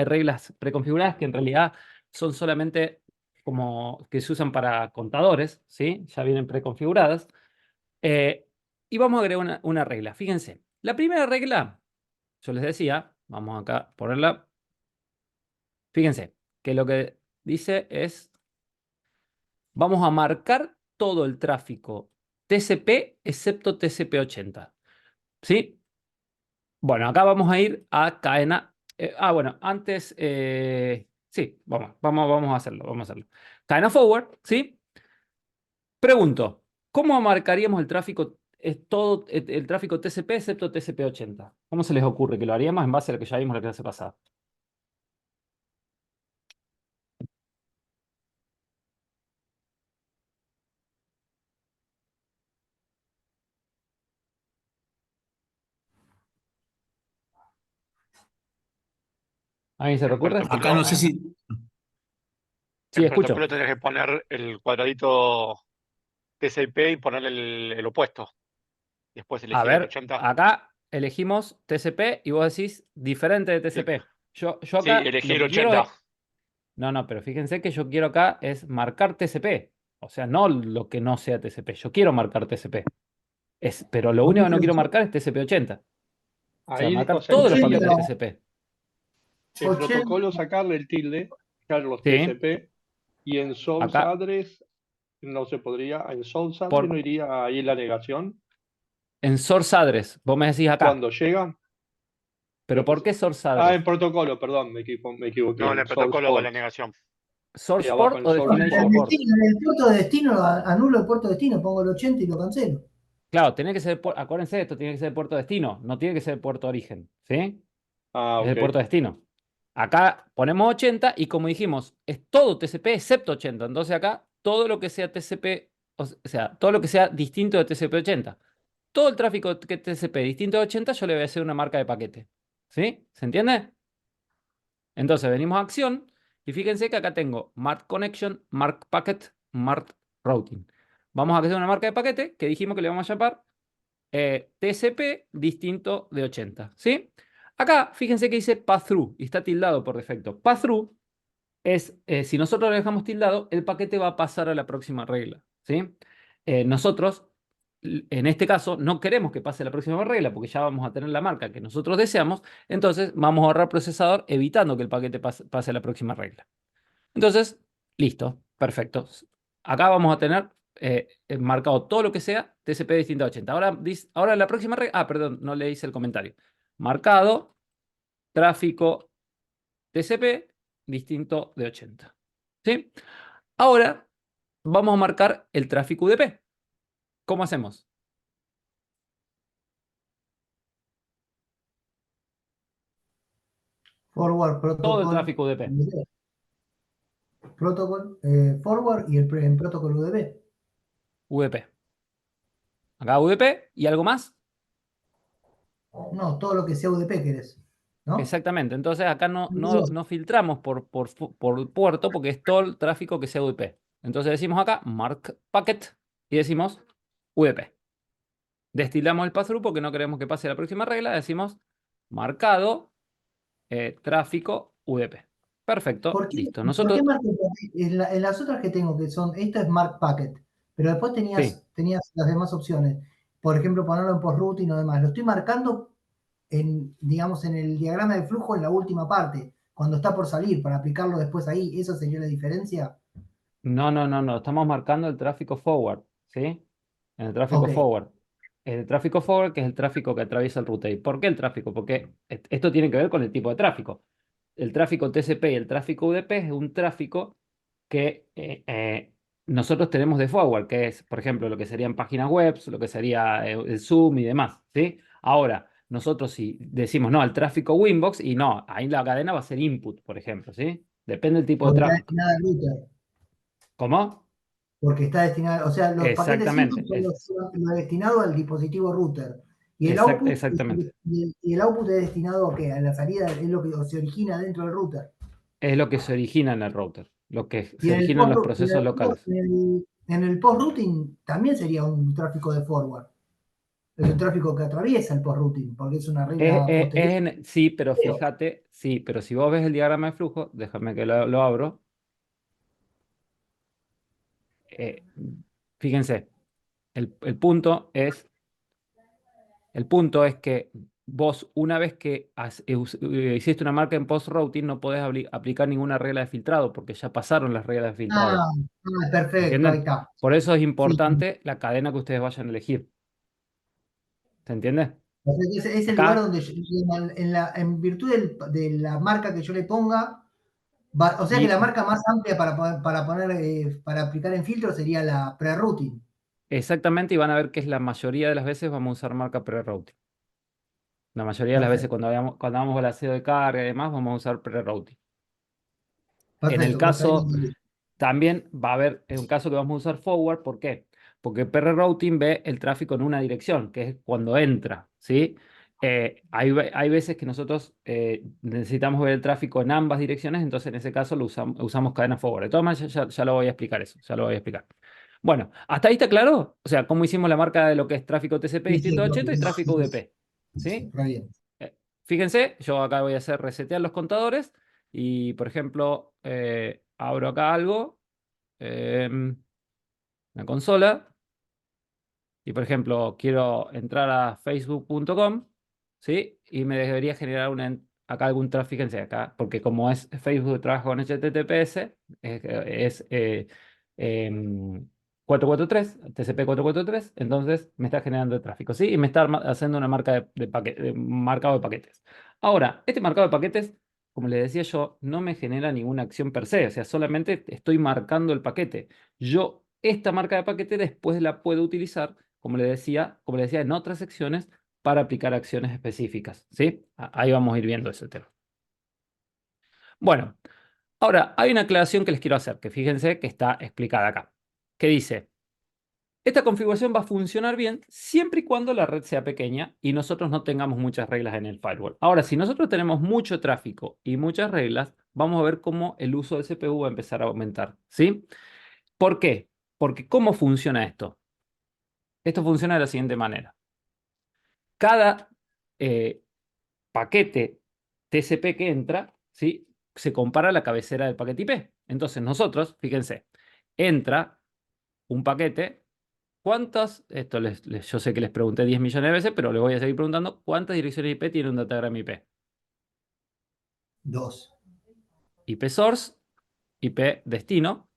reglas preconfiguradas que en realidad son solamente como que se usan para contadores, ¿sí? Ya vienen preconfiguradas. Eh, y vamos a agregar una regla. Fíjense, la primera regla, yo les decía, vamos acá a ponerla. Fíjense que lo que dice es, vamos a marcar todo el tráfico TCP excepto TCP80, ¿sí? Bueno, acá vamos a ir a cadena. Bueno, antes. Sí, vamos a hacerlo. Vamos a hacerlo. Cadena forward, ¿sí? Pregunto, ¿cómo marcaríamos el tráfico? Todo el tráfico TCP excepto TCP80. ¿Cómo se les ocurre que lo haríamos en base a lo que ya vimos la clase pasada? ¿A mí se le ocurre? Puerto Acá no sé si. Sí, En escucho. protocolo tenés que poner el cuadradito TCP y ponerle el opuesto. Después A elegir el ver, 80. acá elegimos TCP y vos decís diferente de Sí, TCP. Yo sí, acá lo elegir que quiero 80. es... No, no, pero fíjense que yo quiero acá es marcar TCP. O sea, no lo que no sea TCP. Yo quiero marcar TCP. Pero lo Por único que no eso quiero marcar es TCP 80. O sea, Ahí, o marcar sea, todos los 80, paquetes TCP. en 80, protocolo sacarle el tilde, dejar los Sí, TCP, y en source acá address no se podría, en source address por, no iría ahí la negación. en source address. Vos me decís acá. Cuando llegan, ¿Pero por qué source en address? protocolo, perdón, me equivoqué, No, en en el source protocolo va la port. negación. Ahí ¿Source abajo port en o source destination port. port? en el puerto de destino anulo el puerto de destino, pongo el 80 y lo cancelo. Claro, tiene que ser, acuérdense de esto, tiene que ser puerto destino, no tiene que ser puerto origen, ¿sí? Ah, Es el ok. puerto destino. Acá ponemos 80 y como dijimos, es todo TCP excepto 80. Entonces acá todo lo que sea TCP, o sea, todo lo que sea distinto de TCP 80. Todo el tráfico que TCP distinto de 80 yo le voy a hacer una marca de paquete. ¿Sí? ¿Se entiende? Entonces venimos a acción y fíjense que acá tengo mark connection, mark packet, mark routing. Vamos a hacer una marca de paquete que dijimos que le vamos a llamar TCP distinto de 80. ¿Sí? Acá fíjense que dice pass-through y está tildado por defecto. Pass-through es, si nosotros lo dejamos tildado, el paquete va a pasar a la próxima regla. ¿Sí? Nosotros, en este caso, no queremos que pase a la próxima regla porque ya vamos a tener la marca que nosotros deseamos. Entonces, vamos a ahorrar procesador evitando que el paquete pase a la próxima regla. Entonces, listo, perfecto. Acá vamos a tener marcado todo lo que sea TCP distinto a 80. Ahora la próxima regla. Ah, perdón, no le hice el comentario. Marcado tráfico TCP distinto de 80. ¿Sí? Ahora vamos a marcar el tráfico UDP. ¿Cómo hacemos? Forward Todo el protocol, tráfico UDP. protocol, forward y en protocol UDP. UDP. Acá UDP y algo más. No, todo lo que sea UDP querés, ¿no? Exactamente. Entonces acá no filtramos por puerto porque es todo el tráfico que sea UDP. Entonces decimos acá mark packet y decimos UDP. Destilamos el pass-through porque no queremos que pase la próxima regla. Decimos marcado tráfico UDP. Perfecto, listo. ¿Por qué Nosotros, marco packet? En las otras que tengo, que son, esta es Mark Packet, pero después sí. tenías las demás opciones. Por ejemplo, ponerlo en post-routing y lo demás. Lo estoy marcando digamos, en el diagrama de flujo en la última parte, cuando está por salir, para aplicarlo después ahí. ¿Esa sería la diferencia? No. Estamos marcando el tráfico forward, ¿sí? En el tráfico Ok. forward. El tráfico forward, que es el tráfico que atraviesa el router. ¿Y por qué el tráfico? Porque esto tiene que ver con el tipo de tráfico. El tráfico TCP y el tráfico UDP es un tráfico que nosotros tenemos de forward, que es, por ejemplo, lo que serían páginas web, lo que sería el Zoom y demás, ¿sí? Ahora, nosotros si decimos no al tráfico Winbox, y no, ahí la cadena va a ser input, por ejemplo, ¿sí? Depende del tipo de Porque está tráfico. destinada al router. ¿Cómo? Porque está destinado, o sea, los paquetes input Exactamente, son los destinados al dispositivo router. Y el output, exactamente. y el output es destinado a qué? A la salida, es lo que se origina dentro del router. Es lo que se origina en el router, lo que Y se en el origina en los procesos locales. en el post-routing también sería un tráfico de forward. Es un tráfico que atraviesa el post-routing, porque es una regla posterior. Sí, pero fíjate, sí, pero si vos ves el diagrama de flujo, déjame que lo abro. eh, Fíjense, el punto es que vos, una vez que hiciste una marca en post-routing, no podés aplicar ninguna regla de filtrado, porque ya pasaron las reglas de filtrado. Perfecto, ahí ¿Entienden? está. Por eso es Sí. importante la cadena que ustedes vayan a elegir. ¿Se entiende? O sea, que es el lugar Acá, donde en virtud de la marca que yo le ponga, o sea que y la marca más amplia para aplicar en filtro sería la pre-routing. exactamente, y van a ver que es la mayoría de las veces vamos a usar marca pre-routing. La mayoría de las veces Perfecto, cuando vamos balanceo de carga y demás, vamos a usar pre-routing. En el perfecto, pues ahí caso, también va a haber un caso que vamos a usar forward. ¿Por qué? Porque pre-routing ve el tráfico en una dirección, que es cuando entra, ¿sí? Hay veces que nosotros necesitamos ver el tráfico en ambas direcciones, entonces en ese caso usamos cadena forward. De todas maneras, ya lo voy a explicar eso, ya lo voy a explicar. Bueno, ¿hasta ahí está claro? O sea, cómo hicimos la marca de lo que es tráfico TCP Sí, sí, distinto a 80 y tráfico UDP. ¿Sí? re bien. Fíjense, yo acá voy a hacer resetear los contadores y, por ejemplo, abro acá algo, una consola, y, por ejemplo, quiero entrar a facebook.com, ¿sí? Y me debería generar acá algún tráfico, fíjense acá, porque como es Facebook trabaja con HTTPS, es 443, TCP 443, entonces me está generando el tráfico, ¿sí? Y me está haciendo una marca de marcado de paquetes. Ahora, este marcado de paquetes, como les decía yo, no me genera ninguna acción per se, o sea, solamente estoy marcando el paquete. Yo esta marca de paquete después la puedo utilizar, como le decía, en otras secciones para aplicar acciones específicas, ¿sí? Ahí vamos a ir viendo ese tema. Bueno, ahora hay una aclaración que les quiero hacer, que fíjense que está explicada acá, que dice, esta configuración va a funcionar bien siempre y cuando la red sea pequeña y nosotros no tengamos muchas reglas en el firewall. Ahora, si nosotros tenemos mucho tráfico y muchas reglas, vamos a ver cómo el uso del CPU va a empezar a aumentar, ¿sí? ¿Por qué? Porque ¿cómo funciona esto? Esto funciona de la siguiente manera. Cada paquete TCP que entra, ¿sí? Se compara a la cabecera del paquete IP. Entonces nosotros, fíjense, entra un paquete. ¿Cuántas? Yo sé que les pregunté 10 millones de veces, pero les voy a seguir preguntando. ¿Cuántas direcciones IP tiene un datagram IP? 2. IP source, IP destino.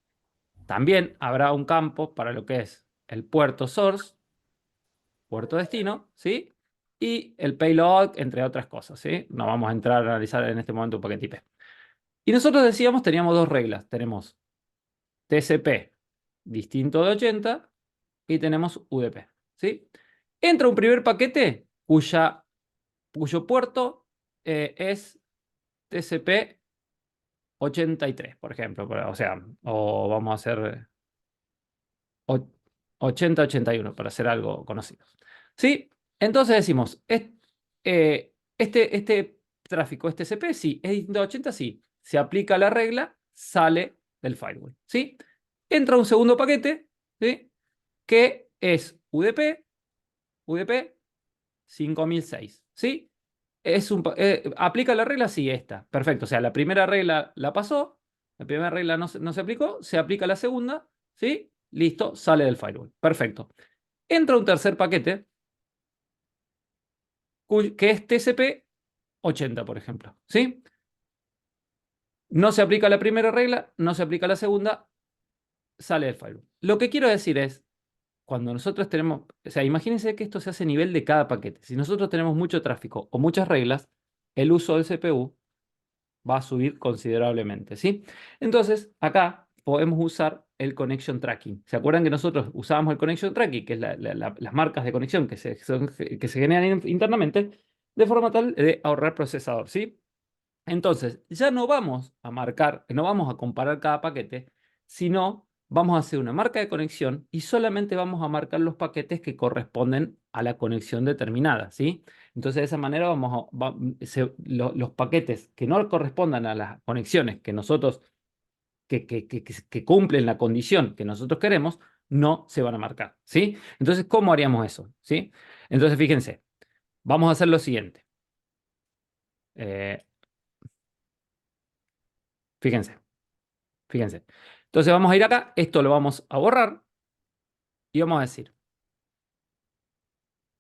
También habrá un campo para lo que es el puerto source, puerto destino, ¿sí? Y el payload, entre otras cosas, ¿sí? No vamos a entrar a analizar en este momento un paquete IP. Y nosotros decíamos, teníamos dos reglas. Tenemos TCP distinto de 80 y tenemos UDP, ¿sí? Entra un primer paquete cuyo puerto es TCP 83, por ejemplo. O sea, o vamos a hacer 80-81 para hacer algo conocido. ¿Sí? Entonces decimos, este tráfico, este TCP, sí, es distinto a 80, sí. Se aplica la regla, sale del firewall. ¿Sí? Entra un segundo paquete, ¿sí? Que es UDP 5006. ¿Sí? ¿Aplica la regla? Sí, esta. Perfecto. O sea, la primera regla la pasó, la primera regla no se aplicó, se aplica la segunda, ¿sí? Listo, sale del firewall. Perfecto. Entra un tercer paquete, que es TCP 80, por ejemplo, ¿sí? No se aplica la primera regla, no se aplica la segunda, sale del firewall. Lo que quiero decir es, cuando nosotros tenemos, o sea, imagínense que esto se hace a nivel de cada paquete. Si nosotros tenemos mucho tráfico o muchas reglas, el uso del CPU va a subir considerablemente, ¿sí? Entonces, acá podemos usar el connection tracking. ¿Se acuerdan que nosotros usábamos el connection tracking, que es las marcas de conexión que se generan internamente, de forma tal de ahorrar procesador, ¿sí? Entonces, ya no vamos a marcar, no vamos a comparar cada paquete, sino vamos a hacer una marca de conexión y solamente vamos a marcar los paquetes que corresponden a la conexión determinada, ¿sí? Entonces, de esa manera los paquetes que no correspondan a las conexiones que nosotros, que cumplen la condición que nosotros queremos, no se van a marcar, ¿sí? Entonces, ¿cómo haríamos eso? ¿Sí? Entonces, fíjense, vamos a hacer lo siguiente. Eh, fíjense. Fíjense. Entonces vamos a ir acá, esto lo vamos a borrar y vamos a decir,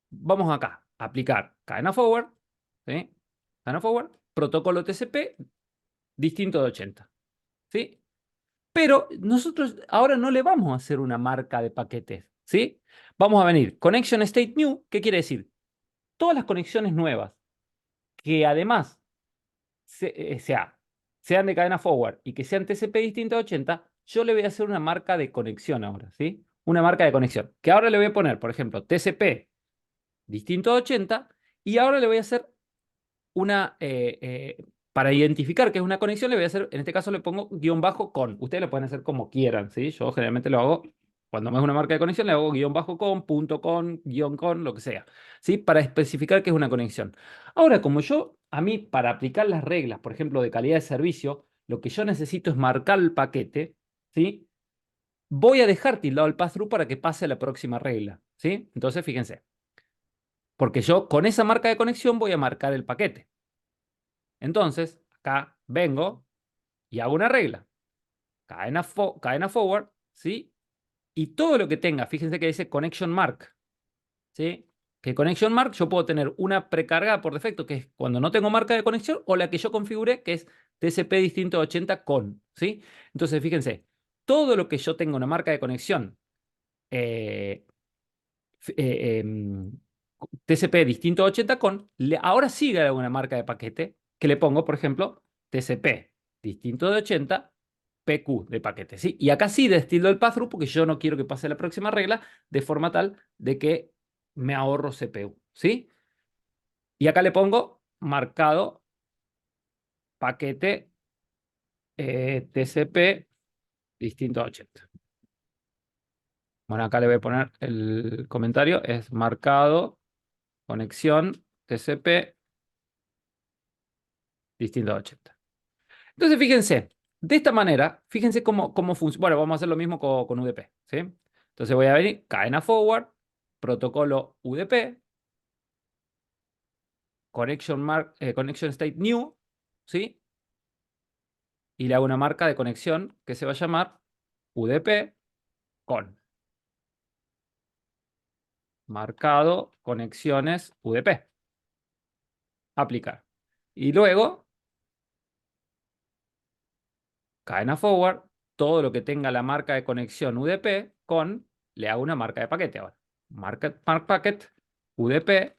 vamos acá a aplicar cadena forward, ¿sí? Cadena forward, protocolo TCP distinto de 80, ¿sí? Pero nosotros ahora no le vamos a hacer una marca de paquetes, ¿sí? Vamos a venir connection state new, ¿qué quiere decir? Todas las conexiones nuevas que además sean de cadena forward y que sean TCP distinto a 80, yo le voy a hacer una marca de conexión ahora, ¿sí? Una marca de conexión. Que ahora le voy a poner, por ejemplo, TCP distinto a 80 y ahora le voy a hacer para identificar que es una conexión, le voy a hacer, en este caso le pongo guión bajo con. Ustedes lo pueden hacer como quieran, ¿sí? Yo generalmente lo hago Cuando me es una marca de conexión, le hago guión bajo con, punto con, guión con, lo que sea, ¿sí? Para especificar que es una conexión. Ahora, a mí, para aplicar las reglas, por ejemplo, de calidad de servicio, lo que yo necesito es marcar el paquete, ¿sí? Voy a dejar tildado el pass-through para que pase a la próxima regla, ¿sí? Entonces, fíjense. Porque yo con esa marca de conexión voy a marcar el paquete. Entonces, acá vengo y hago una regla. Cadena forward, ¿sí? Y todo lo que tenga, fíjense que dice connection mark, ¿sí? Que connection mark yo puedo tener una precargada por defecto, que es cuando no tengo marca de conexión, o la que yo configure, que es TCP distinto de 80 con, ¿sí? Entonces, fíjense, todo lo que yo tenga una marca de conexión TCP distinto de 80 con, ahora sí le hago una marca de paquete que le pongo, por ejemplo, TCP distinto de 80 PQ de paquete, ¿sí? Y acá sí destilo el pass-through porque yo no quiero que pase la próxima regla de forma tal de que me ahorro CPU, ¿sí? Y acá le pongo marcado paquete TCP distinto a 80. Bueno, acá le voy a poner el comentario, es marcado conexión TCP distinto a 80. Entonces, fíjense, de esta manera, fíjense cómo funciona. Bueno, vamos a hacer lo mismo con UDP, ¿sí? Entonces voy a venir, cadena forward, protocolo UDP, connection state new, ¿sí? Y le hago una marca de conexión que se va a llamar UDP con marcado conexiones UDP. Aplicar. Y luego, cadena forward, todo lo que tenga la marca de conexión UDP con, le hago una marca de paquete ahora. Mark packet UDP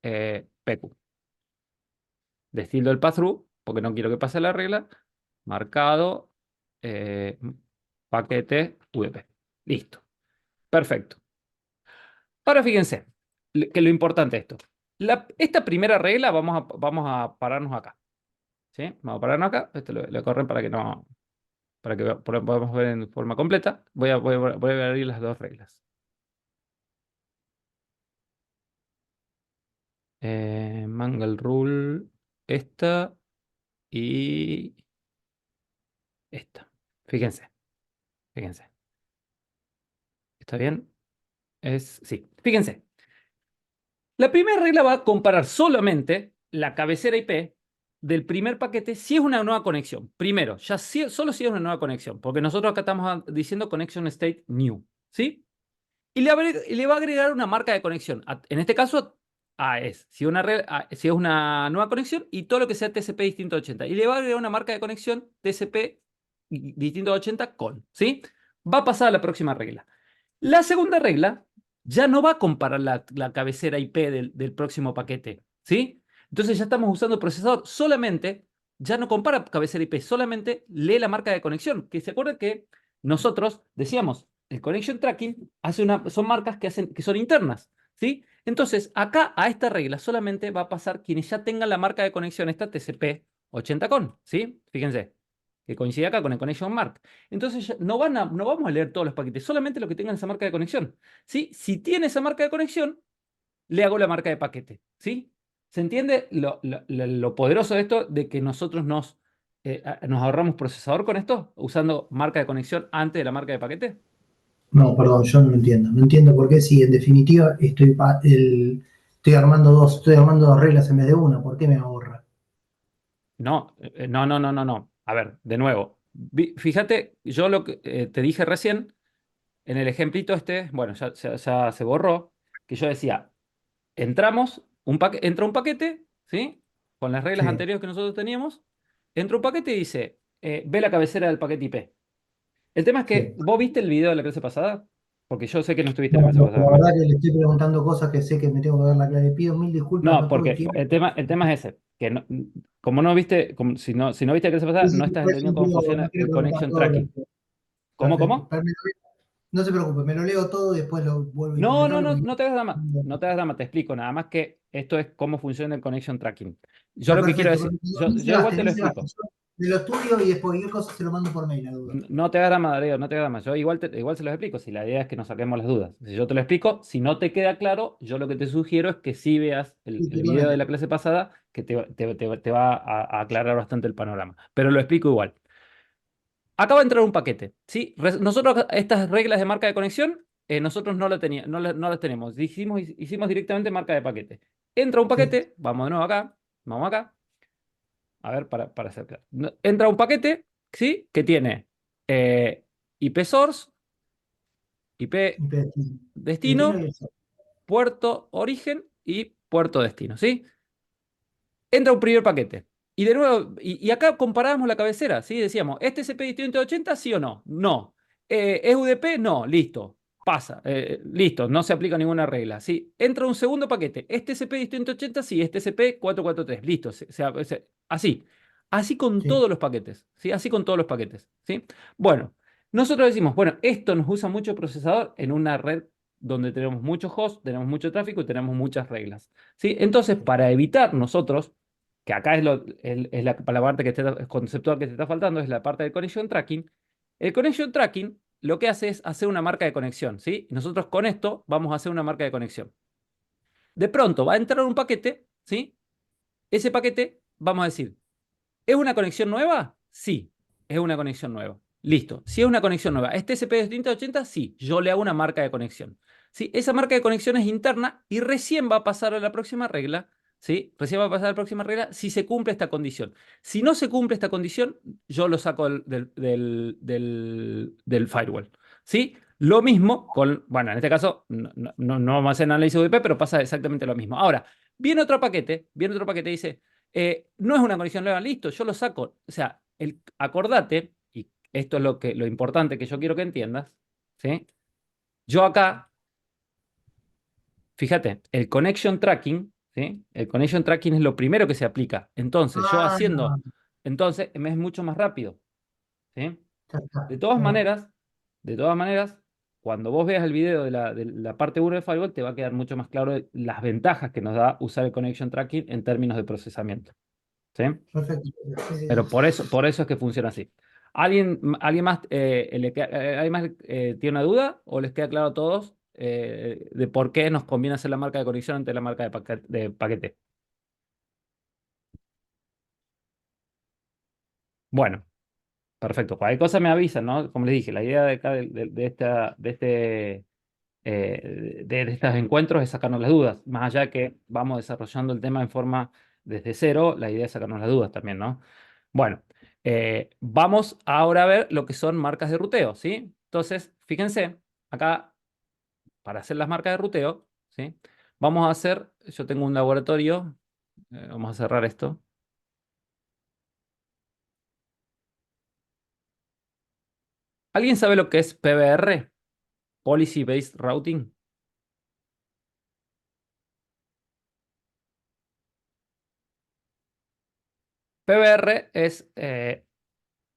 PQ. Destilo el pass-through, porque no quiero que pase la regla. Marcado paquete UDP. Listo. Perfecto. Ahora fíjense, que lo importante es esto. Esta primera regla vamos a pararnos acá. ¿Sí? Vamos a pararnos acá. Esto lo corren para que no, para que podamos ver en forma completa. Voy a abrir las dos reglas. Mangle rule, esta y esta. Fíjense. Fíjense. ¿Está bien? Sí. Fíjense. La primera regla va a comparar solamente la cabecera IP del primer paquete si es una nueva conexión. Primero, solo si es una nueva conexión, porque nosotros acá estamos diciendo connection state new, ¿sí? Y le va a agregar una marca de conexión. En este caso, AES, si es una nueva conexión y todo lo que sea TCP distinto a 80. Y le va a agregar una marca de conexión TCP distinto a 80 con, ¿sí? Va a pasar a la próxima regla. La segunda regla ya no va a comparar la cabecera IP del próximo paquete, ¿sí? Entonces ya estamos usando el procesador solamente, ya no compara cabecera IP, solamente lee la marca de conexión. Que se acuerdan que nosotros decíamos, el connection tracking son marcas que son internas, ¿sí? Entonces acá a esta regla solamente va a pasar quienes ya tengan la marca de conexión, esta TCP 80 con, ¿sí? Fíjense que coincide acá con el connection mark. Entonces no vamos a leer todos los paquetes, solamente los que tengan esa marca de conexión, ¿sí? Si tiene esa marca de conexión, le hago la marca de paquete, ¿sí? ¿Se entiende lo poderoso de esto de que nosotros nos ahorramos procesador con esto, usando marca de conexión antes de la marca de paquete? No, perdón, yo no lo entiendo. No entiendo por qué, si en definitiva estoy armando dos reglas en vez de una. ¿Por qué me ahorra? No, no. A ver, de nuevo. Fíjate, yo lo que te dije recién, en el ejemplito este, bueno, ya se borró, que yo decía, entra un paquete, ¿sí? Con las reglas Sí, anteriores que nosotros teníamos, entra un paquete y dice, ve la cabecera del paquete IP. El tema es que, sí. ¿vos viste el video de la clase pasada? Porque yo sé que no estuviste en No, la clase la pasada. verdad que le estoy preguntando cosas que sé que me tengo que dar la clave. Pido mil disculpas, No, no tuve porque tiempo. el tema es ese, que como no viste, si no viste la clase pasada, Sí, sí, no sí, estás por eso entendiendo cómo no funciona quiero el preguntar connection todo. tracking. ¿Cómo, Perfecto. cómo? No se preocupe, me lo leo todo y después lo vuelvo a implementarlo porque... No te hagas drama. No te hagas drama, te explico. Nada más que esto es cómo funciona el connection tracking. Yo Está lo que quiero perfecto, decir, perfecto. yo igual te No lo se gaste. explico. de lo estudio y después cualquier cosa se lo mando por mail, la duda. No te hagas drama, Darío, no te hagas drama. Yo igual se los explico, si la idea es que nos saquemos las dudas. Si yo te lo explico, si no te queda claro, yo lo que te sugiero es que sí veas Sí, el video de totalmente. la clase pasada, que te va a aclarar bastante el panorama. Pero lo explico igual. Acaba de entrar un paquete, ¿sí? Nosotros estas reglas de marca de conexión, nosotros no las tenemos. Hicimos directamente marca de paquete. Entra un Sí, paquete, vamos de nuevo acá, vamos acá. A ver, para hacer claro. Entra un paquete, ¿sí? Que tiene IP source, IP y destino. Destino y destino, el sol. puerto origen y puerto destino, ¿sí? Entra un primer paquete. Y de nuevo, y acá comparábamos la cabecera, ¿sí? Decíamos, ¿este es CP distinto sí o no? No. ¿Es UDP? No, listo. Pasa, listo, no se aplica ninguna regla, ¿sí? Entra un segundo paquete, ¿este CP distinto sí, este CP443, listo, así. Así con Sí, todos los paquetes, ¿sí? Así con todos los paquetes, ¿sí? Bueno, nosotros decimos, bueno, esto nos usa mucho procesador en una red donde tenemos muchos hosts, tenemos mucho tráfico y tenemos muchas reglas, ¿sí? Entonces, para evitar nosotros que acá es la parte conceptual que te está faltando, es la parte del connection tracking. El connection tracking lo que hace es hacer una marca de conexión, ¿sí? Y nosotros con esto vamos a hacer una marca de conexión. De pronto va a entrar un paquete, ¿sí? Ese paquete, vamos a decir, ¿es una conexión nueva? Sí, es una conexión nueva. Listo. Si es una conexión nueva, ¿este TCP/280? Sí, yo le hago una marca de conexión. ¿Sí? Esa marca de conexión es interna y recién va a pasar a la próxima regla. ¿Sí? Recién va a pasar a la próxima regla si se cumple esta condición. Si no se cumple esta condición, yo lo saco del firewall. ¿Sí? Lo mismo con, bueno, en este caso no vamos a hacer análisis UDP, pero pasa exactamente lo mismo. Ahora, viene otro paquete y dice, no es una conexión nueva, listo, yo lo saco. O sea, acordate, y esto es lo importante que yo quiero que entiendas, ¿sí? Yo acá, fíjate, el connection tracking, ¿sí? El connection tracking es lo primero que se aplica. Ah, Entonces me es mucho más rápido, ¿sí? ya está. De todas Bueno, maneras, de todas maneras, cuando vos veas el video de la parte 1 de Firewall, te va a quedar mucho más claro las ventajas que nos da usar el connection tracking en términos de procesamiento, ¿sí? perfecto. Pero por eso es que funciona así. ¿Alguien más, ¿alguien más tiene una duda o les queda claro a todos de por qué nos conviene hacer la marca de conexión ante la marca de paquete? Bueno, perfecto. Cualquier cosa me avisan, ¿no? Como les dije, la idea de acá de estos encuentros es sacarnos las dudas. Más allá de que vamos desarrollando el tema en forma desde cero, la idea es sacarnos las dudas también, ¿no? Bueno, vamos ahora a ver lo que son marcas de ruteo, ¿sí? Entonces, fíjense, acá, para hacer las marcas de ruteo, ¿sí? Vamos a hacer, yo tengo un laboratorio, vamos a cerrar esto. ¿Alguien sabe lo que es PBR? Policy Based Routing. PBR es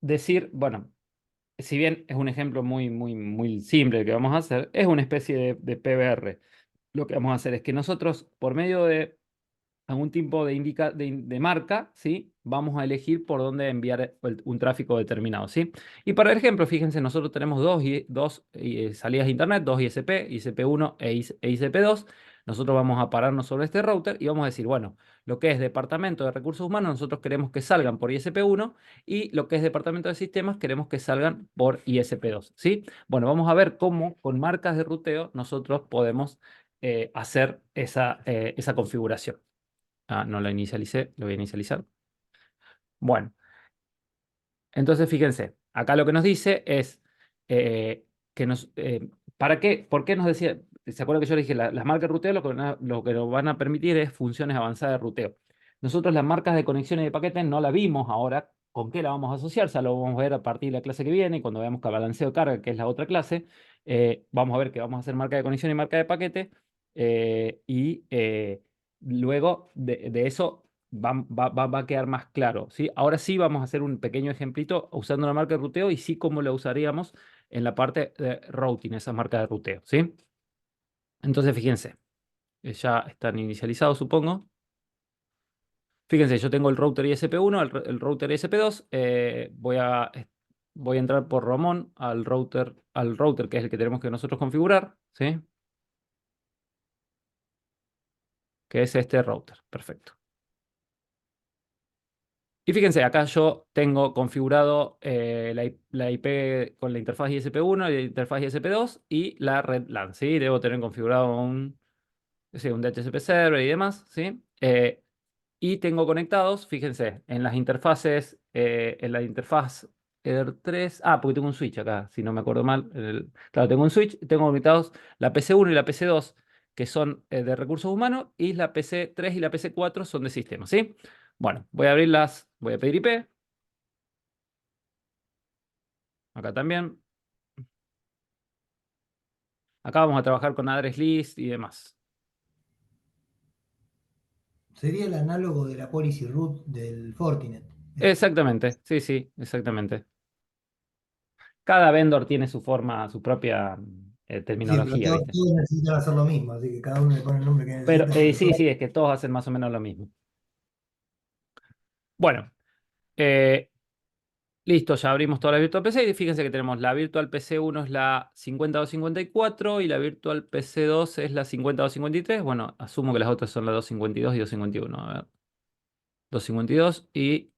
decir, bueno, si bien es un ejemplo muy simple que vamos a hacer, es una especie de PBR. Lo que vamos a hacer es que nosotros, por medio de algún tipo de marca, ¿sí? Vamos a elegir por dónde enviar un tráfico determinado, ¿sí? Y para el ejemplo, fíjense, nosotros tenemos dos salidas de Internet, dos ISP, ISP1 e ISP2. Nosotros vamos a pararnos sobre este router y vamos a decir, bueno, lo que es Departamento de Recursos Humanos, nosotros queremos que salgan por ISP1 y lo que es Departamento de Sistemas, queremos que salgan por ISP2, ¿sí? Bueno, vamos a ver cómo con marcas de ruteo nosotros podemos hacer esa configuración. Ah, no la inicialicé, lo voy a inicializar. Bueno, entonces fíjense, acá lo que nos dice es que ¿para qué? ¿Por qué nos decía? ¿Se acuerdan que yo le dije, las marcas de ruteo lo que nos van a permitir es funciones avanzadas de ruteo? Nosotros las marcas de conexiones de paquetes no la vimos ahora. ¿Con qué la vamos a asociar? O sea, lo vamos a ver a partir de la clase que viene, cuando veamos que balanceo de carga, que es la otra clase, vamos a ver que vamos a hacer marca de conexión y marca de paquete, luego de eso va a quedar más claro, ¿sí? Ahora sí vamos a hacer un pequeño ejemplito usando la marca de ruteo y sí cómo la usaríamos en la parte de routing, esa marca de ruteo, ¿sí? Entonces, fíjense, ya están inicializados, supongo. Fíjense, yo tengo el router ISP1, el router ISP2. Voy a entrar por Ramón al router que es el que tenemos que nosotros configurar, ¿sí? Que es este router. Perfecto. Y fíjense, acá yo tengo configurado la IP con la interfaz ISP1 y la interfaz ISP2 y la red LAN, ¿sí? Debo tener configurado un DHCP server y demás, ¿sí? Y tengo conectados, fíjense, en las interfaces, en la interfaz ER3, porque tengo un switch acá, si no me acuerdo mal. Claro, tengo un switch, tengo conectados la PC1 y la PC2, que son de recursos humanos, y la PC3 y la PC4 son de sistemas, ¿sí? Bueno, voy a abrirlas, voy a pedir IP. Acá también. Acá vamos a trabajar con address list y demás. Sería el análogo de la policy root del Fortinet. Exactamente, sí, sí, exactamente. Cada vendor tiene su forma, su propia Sí, pero terminología, ¿viste? todos necesitan hacer lo mismo, así que cada uno le pone el nombre que Pero necesita. Pero sí, sí, es que todos hacen más o menos lo mismo. Bueno, eh, listo, ya abrimos toda la Virtual PC y fíjense que tenemos la Virtual PC 1 es la 5254 y la Virtual PC 2 es la 5253. Bueno, asumo que las otras son la 252 y 251. A ver, 252 y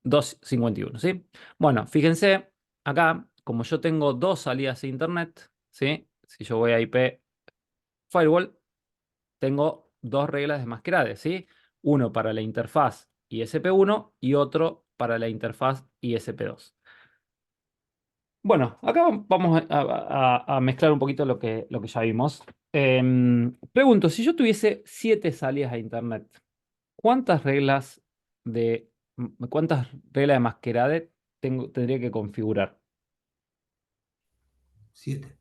251, ¿sí? Bueno, fíjense, acá, como yo tengo dos salidas a Internet, ¿sí? Si yo voy a IP Firewall, tengo dos reglas de Masquerade, ¿sí? Uno para la interfaz ISP1 y otro para la interfaz ISP2. Bueno, acá vamos a mezclar un poquito lo que ya vimos. Pregunto, si yo tuviese 7 salidas a Internet, ¿cuántas reglas ¿cuántas reglas de Masquerade tendría que configurar? 7.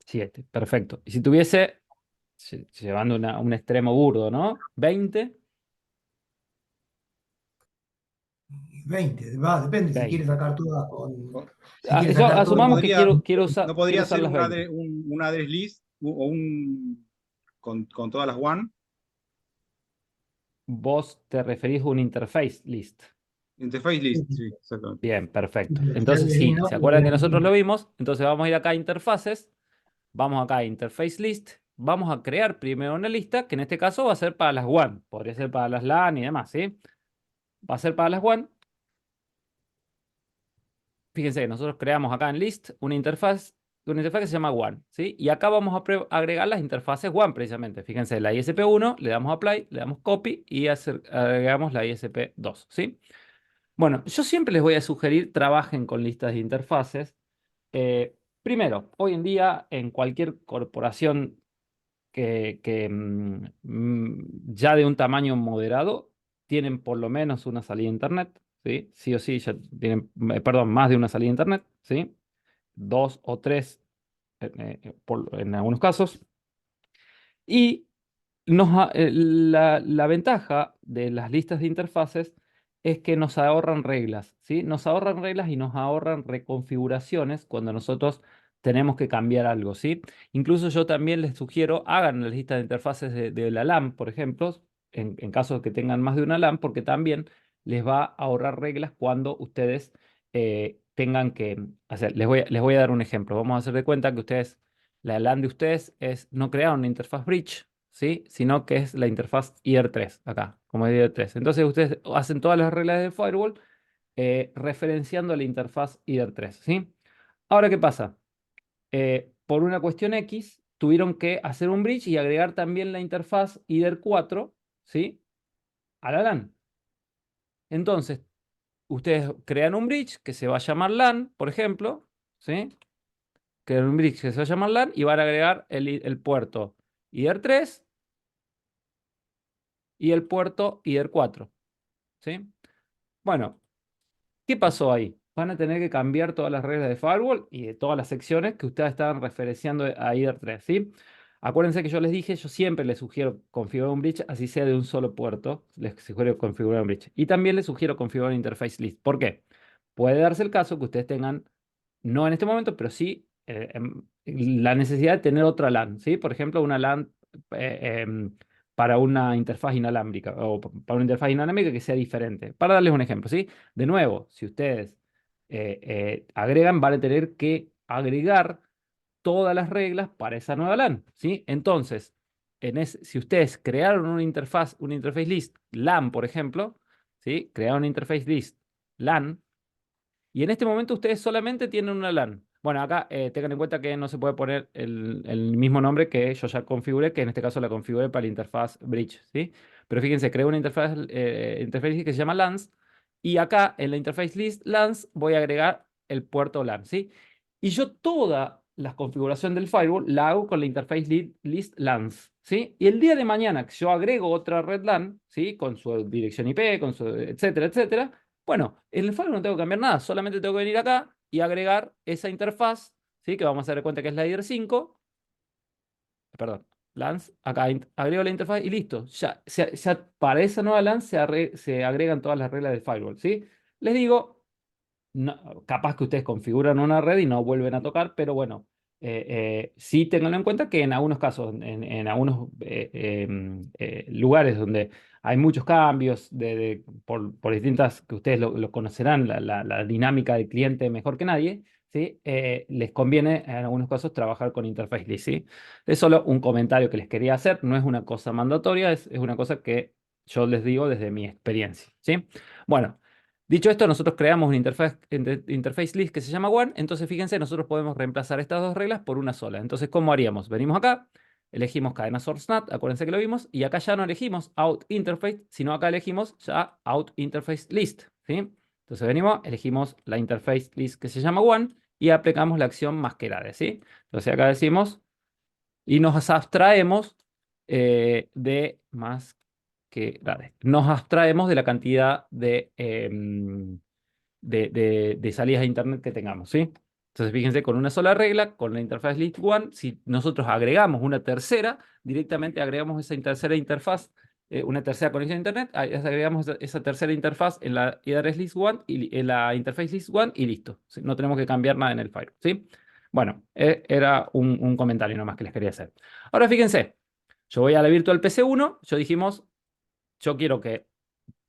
7, perfecto. Y si tuviese, llevando un extremo burdo, ¿no? 20, 20, depende si quieres 20. sacar todas si quieres Yo sacar todo. asumamos que podría, quiero no podría usar ser las 20. un address list o con todas las one. Vos te referís a un interface list. Interface list, sí, exactamente. Bien, perfecto. Pero si Entonces, alguien sí, no, ¿se no acuerdan que tenés nosotros ninguna. lo vimos? Entonces vamos a ir acá a interfaces, vamos acá a interface list, vamos a crear primero una lista, que en este caso va a ser para las WAN, podría ser para las LAN y demás, ¿sí? Va a ser para las WAN. Fíjense que nosotros creamos acá en list una interfaz que se llama WAN, ¿sí? Y acá vamos a agregar las interfaces WAN precisamente. Fíjense, la ISP1, le damos apply, le damos copy y agregamos la ISP2, ¿sí? Bueno, yo siempre les voy a sugerir trabajen con listas de interfaces. Primero, hoy en día en cualquier corporación ya de un tamaño moderado tienen por lo menos una salida a Internet, ¿sí? Sí o sí, ya tienen, perdón, más de una salida a Internet, ¿sí? Dos o tres en algunos casos. Y la ventaja de las listas de interfaces es que nos ahorran reglas, ¿sí? Nos ahorran reglas y nos ahorran reconfiguraciones cuando nosotros tenemos que cambiar algo, ¿sí? Incluso yo también les sugiero, hagan la lista de interfaces de la LAN, por ejemplo, en caso de que tengan más de una LAN, porque también les va a ahorrar reglas cuando ustedes tengan que hacer. Les voy a dar un ejemplo. Vamos a hacer de cuenta que la LAN de ustedes no crear una interfaz bridge, ¿sí? Sino que es la interfaz IR3, acá, como es IR3. Entonces ustedes hacen todas las reglas de firewall referenciando la interfaz IR3, ¿sí? Ahora, ¿qué pasa? Por una cuestión X, tuvieron que hacer un bridge y agregar también la interfaz IR4, ¿sí? A la LAN. Entonces, ustedes crean un bridge que se va a llamar LAN, por ejemplo, ¿sí? Crean un bridge que se va a llamar LAN y van a agregar el puerto IR3 y el puerto IR4, ¿sí? Bueno, ¿qué pasó ahí? Van a tener que cambiar todas las reglas de firewall y de todas las secciones que ustedes estaban referenciando a IR3, ¿sí? Acuérdense que yo les dije, yo siempre les sugiero configurar un bridge, así sea de un solo puerto, les sugiero configurar un bridge. Y también les sugiero configurar un interface list. ¿Por qué? Puede darse el caso que ustedes tengan, no en este momento, pero sí la necesidad de tener otra LAN, ¿sí? Por ejemplo, una LAN para una interfaz inalámbrica o para una interfaz inalámbrica que sea diferente. Para darles un ejemplo, ¿sí? De nuevo, si ustedes agregan, van a tener que agregar todas las reglas para esa nueva LAN, ¿sí? Entonces, si ustedes crearon una interface list LAN, por ejemplo, ¿sí? Crearon una interface list LAN, y en este momento ustedes solamente tienen una LAN. Bueno, acá tengan en cuenta que no se puede poner el mismo nombre que yo ya configuré, que en este caso la configuré para la interfaz bridge, ¿sí? Pero fíjense, creo una interface list que se llama LANs, y acá en la interface list LANs voy a agregar el puerto LAN, ¿sí? Y yo toda la configuración del firewall la hago con la interface list LANs, ¿sí? Y el día de mañana que yo agrego otra red LAN, ¿sí? Con su dirección IP, con su etcétera, etcétera. Bueno, en el firewall no tengo que cambiar nada, solamente tengo que venir acá y agregar esa interfaz, ¿sí? Que vamos a dar cuenta que es la IR 5. Perdón, LANs, acá agrego la interfaz y listo. Ya para esa nueva LAN se agregan todas las reglas del firewall, ¿sí? Les digo, capaz que ustedes configuran una red y no vuelven a tocar, pero bueno, sí tenganlo en cuenta que en algunos casos, en algunos lugares donde hay muchos cambios por distintas, que ustedes lo conocerán, la dinámica del cliente mejor que nadie, ¿sí? Les conviene en algunos casos trabajar con interface list, ¿sí? Es solo un comentario que les quería hacer, no es una cosa mandatoria, es una cosa que yo les digo desde mi experiencia, ¿sí? Bueno. Dicho esto, nosotros creamos una interface list que se llama one, entonces fíjense, nosotros podemos reemplazar estas dos reglas por una sola. Entonces, ¿cómo haríamos? Venimos acá, elegimos cadena source NAT, acuérdense que lo vimos, y acá ya no elegimos out interface, sino acá elegimos ya out interface list, ¿sí? Entonces venimos, elegimos la interface list que se llama one y aplicamos la acción masquerade, ¿sí? Entonces acá decimos, y nos abstraemos de más que dale. Nos abstraemos de la cantidad de salidas a internet que tengamos, ¿sí? Entonces, fíjense, con una sola regla, con la interfaz list one, si nosotros agregamos una tercera, directamente agregamos esa tercera interfaz, una tercera conexión a internet, agregamos esa tercera interfaz en la address list one y en la interface list one y listo. ¿Sí? No tenemos que cambiar nada en el firewall, ¿sí? Bueno, era un comentario nomás que les quería hacer. Ahora fíjense, yo voy a la virtual PC1, dijimos, yo quiero que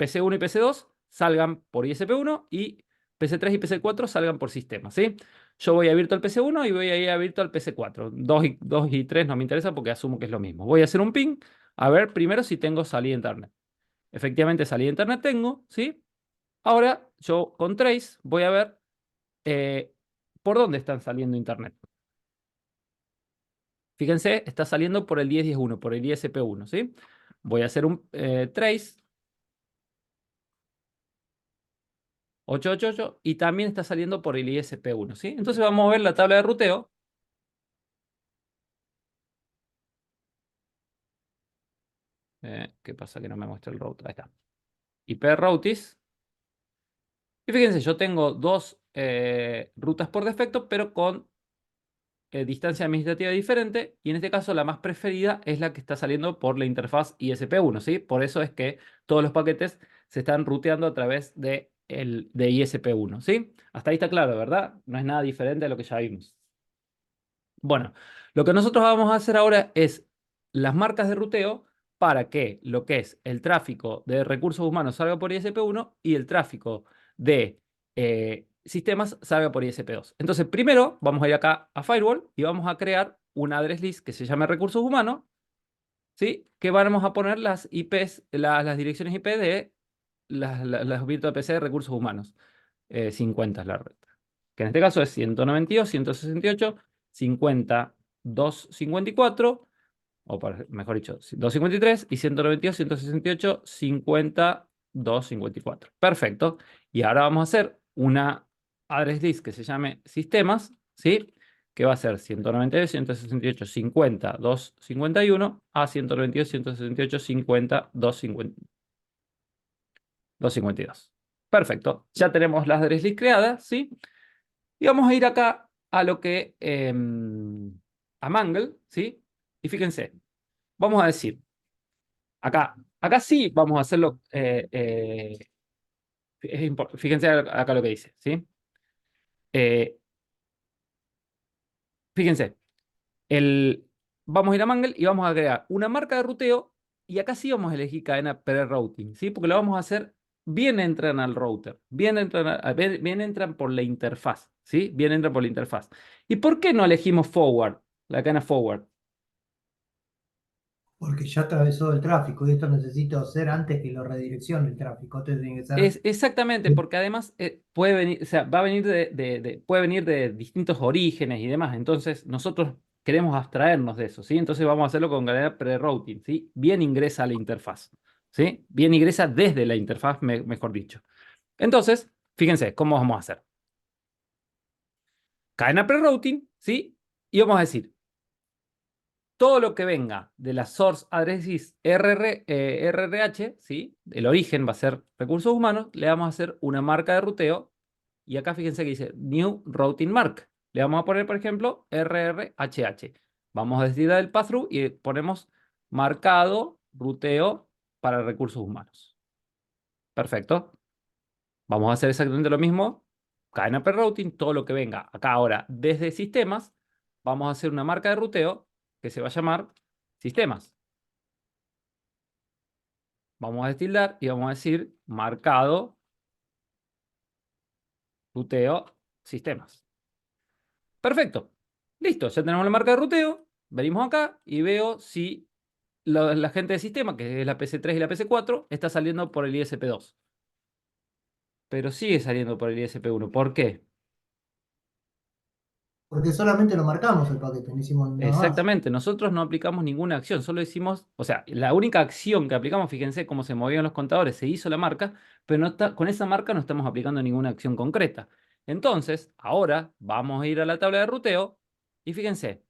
PC1 y PC2 salgan por ISP1 y PC3 y PC4 salgan por sistema, ¿sí? Yo voy a Virtual PC1 y voy a ir a Virtual PC4. 2 y 3 no me interesa porque asumo que es lo mismo. Voy a hacer un ping, a ver primero si tengo salida de internet. Efectivamente, salida de internet tengo, ¿sí? Ahora yo con Trace voy a ver por dónde están saliendo internet. Fíjense, está saliendo por el 10.10.1, por el ISP1, ¿sí? Voy a hacer un trace 888 y también está saliendo por el ISP1, ¿sí? Entonces vamos a ver la tabla de ruteo. ¿Qué pasa que no me muestra el route? Ahí está. IP routis. Y fíjense, yo tengo dos rutas por defecto, pero con distancia administrativa diferente. Y en este caso la más preferida es la que está saliendo por la interfaz ISP1, ¿sí? Por eso es que todos los paquetes se están ruteando a través de ISP1, ¿sí? Hasta ahí está claro, ¿verdad? No es nada diferente a lo que ya vimos. Bueno, lo que nosotros vamos a hacer ahora es las marcas de ruteo para que lo que es el tráfico de recursos humanos salga por ISP1 y el tráfico de sistemas salga por ISP2. Entonces, primero vamos a ir acá a Firewall y vamos a crear una address list que se llame recursos humanos, ¿sí? Que vamos a poner las IPs, las direcciones IP de las virtual PC de recursos humanos. 50 es la red. Que en este caso es 192, 168, 50, 254, mejor dicho, 253 y 192, 168, 50, 254. Perfecto. Y ahora vamos a hacer una address list que se llame sistemas, ¿sí? Que va a ser 192, 168, 50, 251 a 192, 168, 50, 252. Perfecto. Ya tenemos las address list creadas, ¿sí? Y vamos a ir acá a lo que, a Mangle, ¿sí? Y fíjense, vamos a decir, acá sí vamos a hacerlo, fíjense acá lo que dice, ¿sí? Fíjense, vamos a ir a Mangle y vamos a crear una marca de ruteo Y acá sí vamos a elegir cadena pre-routing, ¿sí? Porque lo vamos a hacer, bien entran al router, bien entran por la interfaz, ¿sí? Bien entran por la interfaz. ¿Y por qué no elegimos forward, la cadena forward? Porque ya atravesó el tráfico y esto necesito hacer antes que lo redireccione el tráfico. Esto tiene que ser. Es exactamente, porque además puede venir, o sea, va a venir puede venir de distintos orígenes y demás. Entonces, nosotros queremos abstraernos de eso, ¿sí? Entonces vamos a hacerlo con cadena pre-routing, ¿sí? Bien ingresa a la interfaz, ¿sí? Bien ingresa desde la interfaz, mejor dicho. Entonces, fíjense cómo vamos a hacer. Cadena pre-routing, ¿sí? Y vamos a decir, todo lo que venga de la source addresses RRH, ¿sí? El origen va a ser recursos humanos, le vamos a hacer una marca de ruteo. Y acá fíjense que dice New Routing Mark. Le vamos a poner, por ejemplo, RRHH. Vamos a decir el pass-through y ponemos marcado ruteo para recursos humanos. Perfecto. Vamos a hacer exactamente lo mismo. Cadena pre-routing, todo lo que venga acá ahora desde sistemas, vamos a hacer una marca de ruteo que se va a llamar sistemas. Vamos a destildar y vamos a decir marcado ruteo sistemas. Perfecto. Listo, ya tenemos la marca de ruteo. Venimos acá y veo si la gente de sistema, que es la PC3 y la PC4, está saliendo por el ISP2. Pero sigue saliendo por el ISP1. ¿Por qué? Porque solamente lo marcamos el paquete, no hicimos nada más. Exactamente, nosotros no aplicamos ninguna acción, solo hicimos, o sea, la única acción que aplicamos, fíjense cómo se movían los contadores, se hizo la marca, pero no está, con esa marca no estamos aplicando ninguna acción concreta. Entonces, ahora vamos a ir a la tabla de ruteo y fíjense,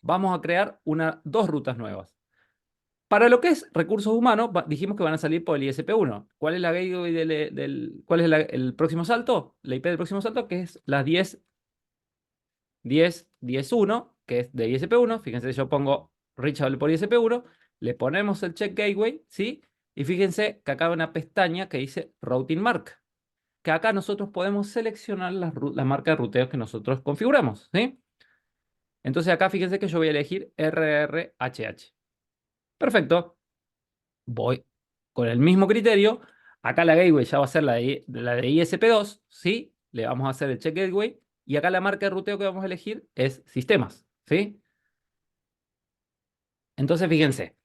vamos a crear dos rutas nuevas. Para lo que es recursos humanos, dijimos que van a salir por el ISP1. ¿Cuál es la gateway cuál es el próximo salto? La IP del próximo salto, que es las 10.1, que es de ISP1. Fíjense, yo pongo reachable por ISP1, le ponemos el check gateway, ¿sí? Y fíjense que acá hay una pestaña que dice routing mark, que acá nosotros podemos seleccionar la marca de ruteo que nosotros configuramos, ¿sí? Entonces acá fíjense que yo voy a elegir RRHH. Perfecto. Voy con el mismo criterio. Acá la gateway ya va a ser la de ISP2, ¿sí? Le vamos a hacer el check gateway. Y acá la marca de ruteo que vamos a elegir es sistemas, ¿sí? Entonces, fíjense,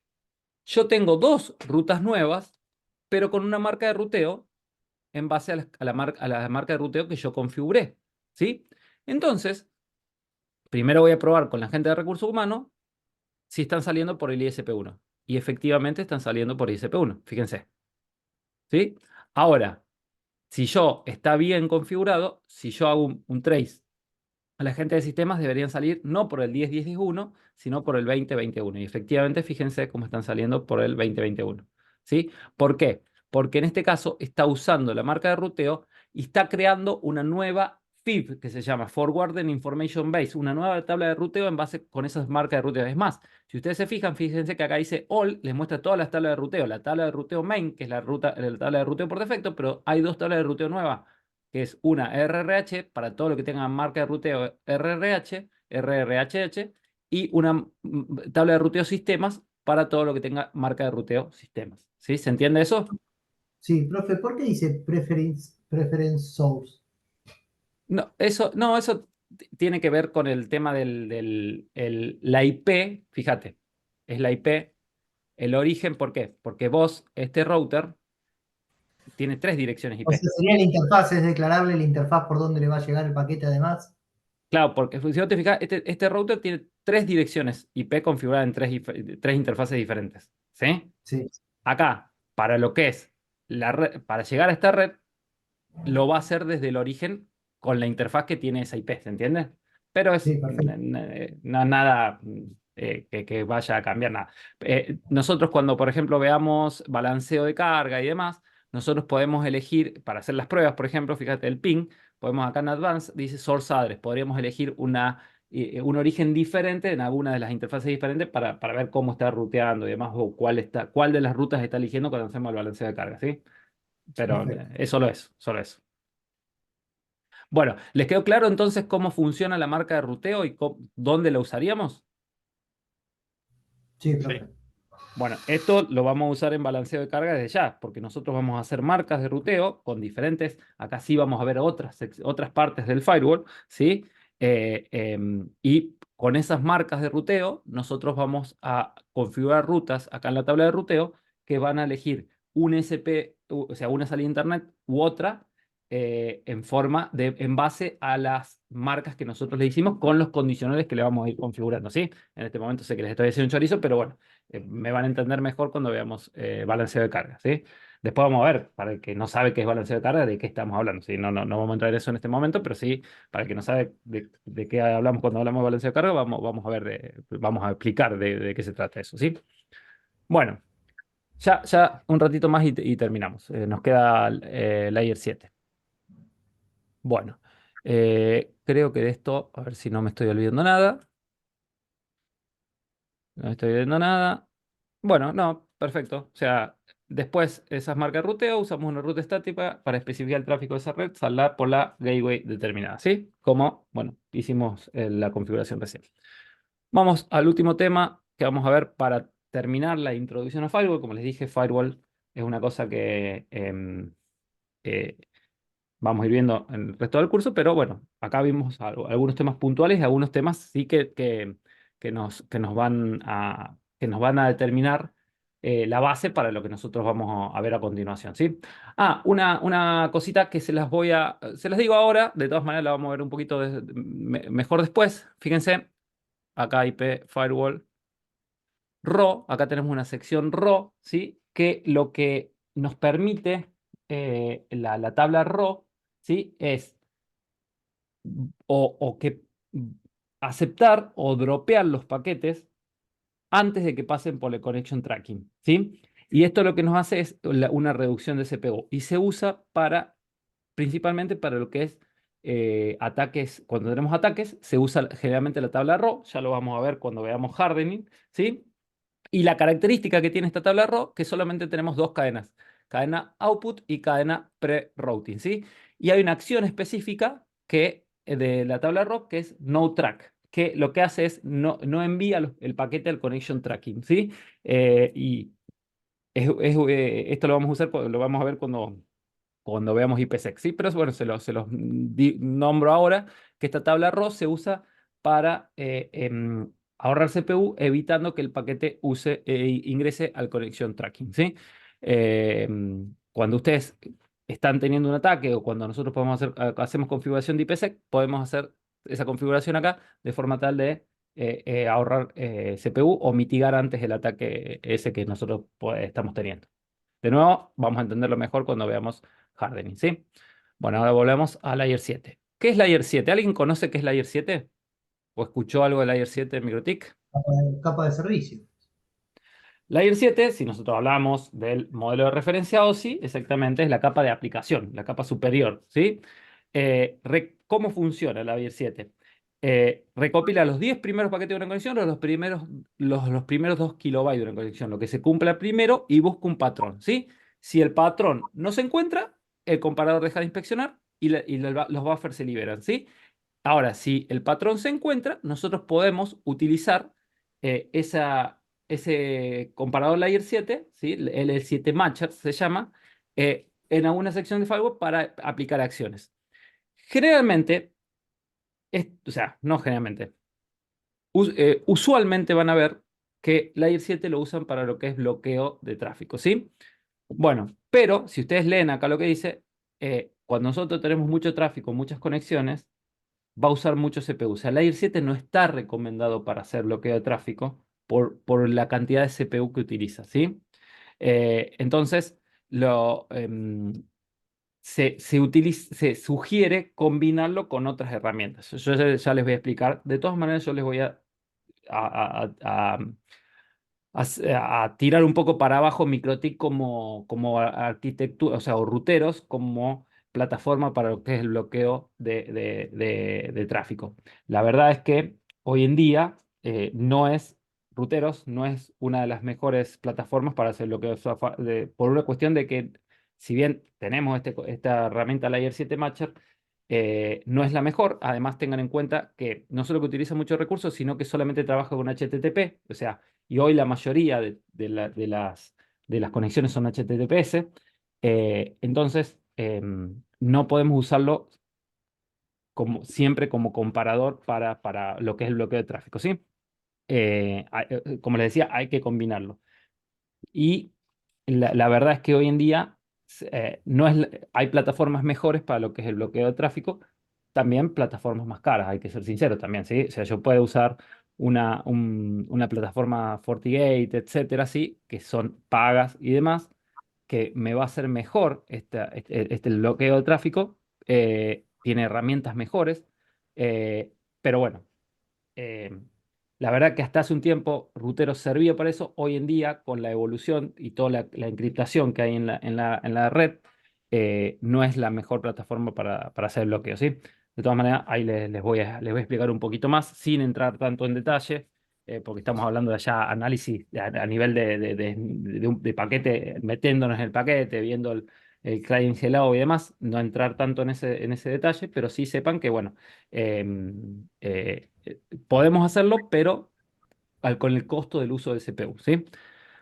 yo tengo dos rutas nuevas, pero con una marca de ruteo en base a la marca de ruteo que yo configuré, ¿sí? Entonces, primero voy a probar con la gente de recursos humanos si están saliendo por el ISP1. Y efectivamente están saliendo por ISP1, fíjense, ¿sí? Ahora, si yo está bien configurado, si yo hago un trace a la gente de sistemas, deberían salir no por el 10.10.1, sino por el 20.21. Y efectivamente, fíjense cómo están saliendo por el 20.21. ¿Sí? ¿Por qué? Porque en este caso está usando la marca de ruteo y está creando una nueva FIB que se llama Forwarding Information Base, una nueva tabla de ruteo en base con esas marcas de ruteo. Es más, si ustedes se fijan, fíjense que acá dice All, les muestra todas las tablas de ruteo. La tabla de ruteo main, que es la tabla de ruteo por defecto, pero hay dos tablas de ruteo nuevas, que es una RRH para todo lo que tenga marca de ruteo RRHH, y una tabla de ruteo sistemas para todo lo que tenga marca de ruteo sistemas. ¿Sí? ¿Se entiende eso? Sí, profe, ¿por qué dice preference source? No, eso tiene que ver con el tema la IP, fíjate, es la IP, el origen, ¿por qué? Porque este router, tiene 3 direcciones IP. O sea, sería la interfaz, es declararle la interfaz por donde le va a llegar el paquete además. Claro, porque si no te fijas, este router tiene 3 direcciones IP configuradas en 3 interfaces diferentes. ¿Sí? Sí, Acá, para lo que es la red, para llegar a esta red, lo va a hacer desde el origen con la interfaz que tiene esa IP, ¿se entiende? Pero es sí, perfecto. nada que vaya a cambiar nada. Nosotros cuando, por ejemplo, veamos balanceo de carga y demás, nosotros podemos elegir, para hacer las pruebas, por ejemplo, fíjate el ping, podemos acá en Advanced, dice Source Address, podríamos elegir un origen diferente en alguna de las interfaces diferentes para ver cómo está ruteando y demás, o cuál de las rutas está eligiendo cuando hacemos el balanceo de carga, ¿sí? Pero Perfecto. es solo eso, solo eso. Bueno, ¿les quedó claro entonces cómo funciona la marca de ruteo y dónde la usaríamos? Sí, Sí. profe. Bueno, esto lo vamos a usar en balanceo de carga desde ya, porque nosotros vamos a hacer marcas de ruteo con diferentes, acá sí vamos a ver otras partes del firewall, ¿sí? Y con esas marcas de ruteo, nosotros vamos a configurar rutas acá en la tabla de ruteo que van a elegir un SP, o sea, una salida de internet u otra en base a las marcas que nosotros le hicimos con los condicionales que le vamos a ir configurando, ¿sí? En este momento sé que les estoy haciendo un chorizo, pero bueno, me van a entender mejor cuando veamos balanceo de carga, ¿sí? Después vamos a ver, para el que no sabe qué es balanceo de carga, de qué estamos hablando, ¿sí? No vamos a entrar en eso en este momento, pero sí, para el que no sabe de qué hablamos cuando hablamos de balanceo de carga, vamos a ver, vamos a explicar de qué se trata eso, ¿sí? Bueno, ya un ratito más y terminamos. Nos queda Layer 7. Bueno, creo que de esto, a ver si no me estoy olvidando nada. No me estoy olvidando nada. Bueno, no, perfecto. O sea, después esas marcas de ruteo, usamos una ruta estática para especificar el tráfico de esa red, saldrá por la gateway determinada, ¿sí? Como, bueno, hicimos la configuración recién. Vamos al último tema que vamos a ver para terminar la introducción a Firewall. Como les dije, Firewall es una cosa que eh, vamos a ir viendo en el resto del curso, pero bueno, acá vimos algunos temas puntuales y algunos temas sí que nos van a determinar la base para lo que nosotros vamos a ver a continuación, ¿sí? Una cosita que se las digo ahora, de todas maneras la vamos a ver un poquito mejor después. Fíjense, acá IP Firewall RAW, acá tenemos una sección RAW, ¿sí? Que lo que nos permite la tabla RAW, ¿sí? Es o que aceptar o dropear los paquetes antes de que pasen por el connection tracking, ¿sí? Y esto lo que nos hace es una reducción de CPU y se usa principalmente para lo que es ataques. Cuando tenemos ataques, se usa generalmente la tabla RAW, ya lo vamos a ver cuando veamos hardening, ¿sí? Y la característica que tiene esta tabla RAW que solamente tenemos dos cadenas, cadena output y cadena pre-routing, ¿sí? Y hay una acción específica de la tabla RAW que es no track, que lo que hace es no envía el paquete al connection tracking, ¿sí? Y esto lo vamos a usar, lo vamos a ver cuando veamos IPsec, ¿sí? Pero bueno, se los nombro ahora, que esta tabla RAW se usa para ahorrar CPU, evitando que el paquete ingrese al connection tracking, ¿sí? Cuando ustedes están teniendo un ataque o cuando nosotros hacemos configuración de IPsec, podemos hacer esa configuración acá de forma tal de ahorrar CPU o mitigar antes el ataque ese que nosotros estamos teniendo. De nuevo, vamos a entenderlo mejor cuando veamos hardening, ¿sí? Bueno, ahora volvemos a Layer 7. ¿Qué es Layer 7? ¿Alguien conoce qué es Layer 7? ¿O escuchó algo de Layer 7 en MikroTik? Capa de servicio. Layer 7, si nosotros hablamos del modelo de referencia OSI, exactamente es la capa de aplicación, la capa superior, ¿sí? ¿Cómo funciona la Layer 7? Recopila los 10 primeros paquetes de una conexión o los primeros 2 kilobytes de una conexión, lo que se cumpla primero y busca un patrón, ¿sí? Si el patrón no se encuentra, el comparador deja de inspeccionar y los buffers se liberan, ¿sí? Ahora, si el patrón se encuentra, nosotros podemos utilizar ese comparador Layer 7, ¿sí? El L7 Matcher se llama, en alguna sección de firewall para aplicar acciones. Generalmente, o sea, no generalmente, usualmente van a ver que Layer 7 lo usan para lo que es bloqueo de tráfico, ¿sí? Bueno, pero si ustedes leen acá lo que dice, cuando nosotros tenemos mucho tráfico, muchas conexiones, va a usar mucho CPU. O sea, Layer 7 no está recomendado para hacer bloqueo de tráfico por la cantidad de CPU que utiliza, ¿sí? Entonces, se sugiere combinarlo con otras herramientas. Yo ya les voy a explicar. De todas maneras, yo les voy a, a- a tirar un poco para abajo MikroTik como arquitectura, o sea, o ruteros como plataforma para lo que es el bloqueo de tráfico. La verdad es que hoy en día ruteros no es una de las mejores plataformas para hacer bloqueo por una cuestión de que si bien tenemos esta herramienta Layer 7 Matcher, no es la mejor. Además, tengan en cuenta que no solo que utiliza muchos recursos, sino que solamente trabaja con HTTP. O sea, y hoy la mayoría de las conexiones son HTTPS. Entonces, no podemos usarlo siempre como comparador para lo que es el bloqueo de tráfico, ¿sí? Como les decía, hay que combinarlo. Y la verdad es que hoy en día no hay plataformas mejores para lo que es el bloqueo de tráfico, también plataformas más caras, hay que ser sincero también, ¿sí? O sea, yo puedo usar una plataforma FortiGate, etcétera, sí, que son pagas y demás, que me va a hacer mejor este bloqueo de tráfico, tiene herramientas mejores, pero bueno. Eh, la verdad que hasta hace un tiempo Rutero servía para eso. Hoy en día, con la evolución y toda la encriptación que hay en la red, no es la mejor plataforma para hacer bloqueo, ¿sí? De todas maneras, ahí les voy a explicar un poquito más, sin entrar tanto en detalle, porque estamos hablando de ya análisis a nivel de paquete, metiéndonos en el paquete, viendo el client hello y demás, no entrar tanto en ese detalle, pero sí sepan que, bueno, podemos hacerlo, pero con el costo del uso del CPU, ¿sí?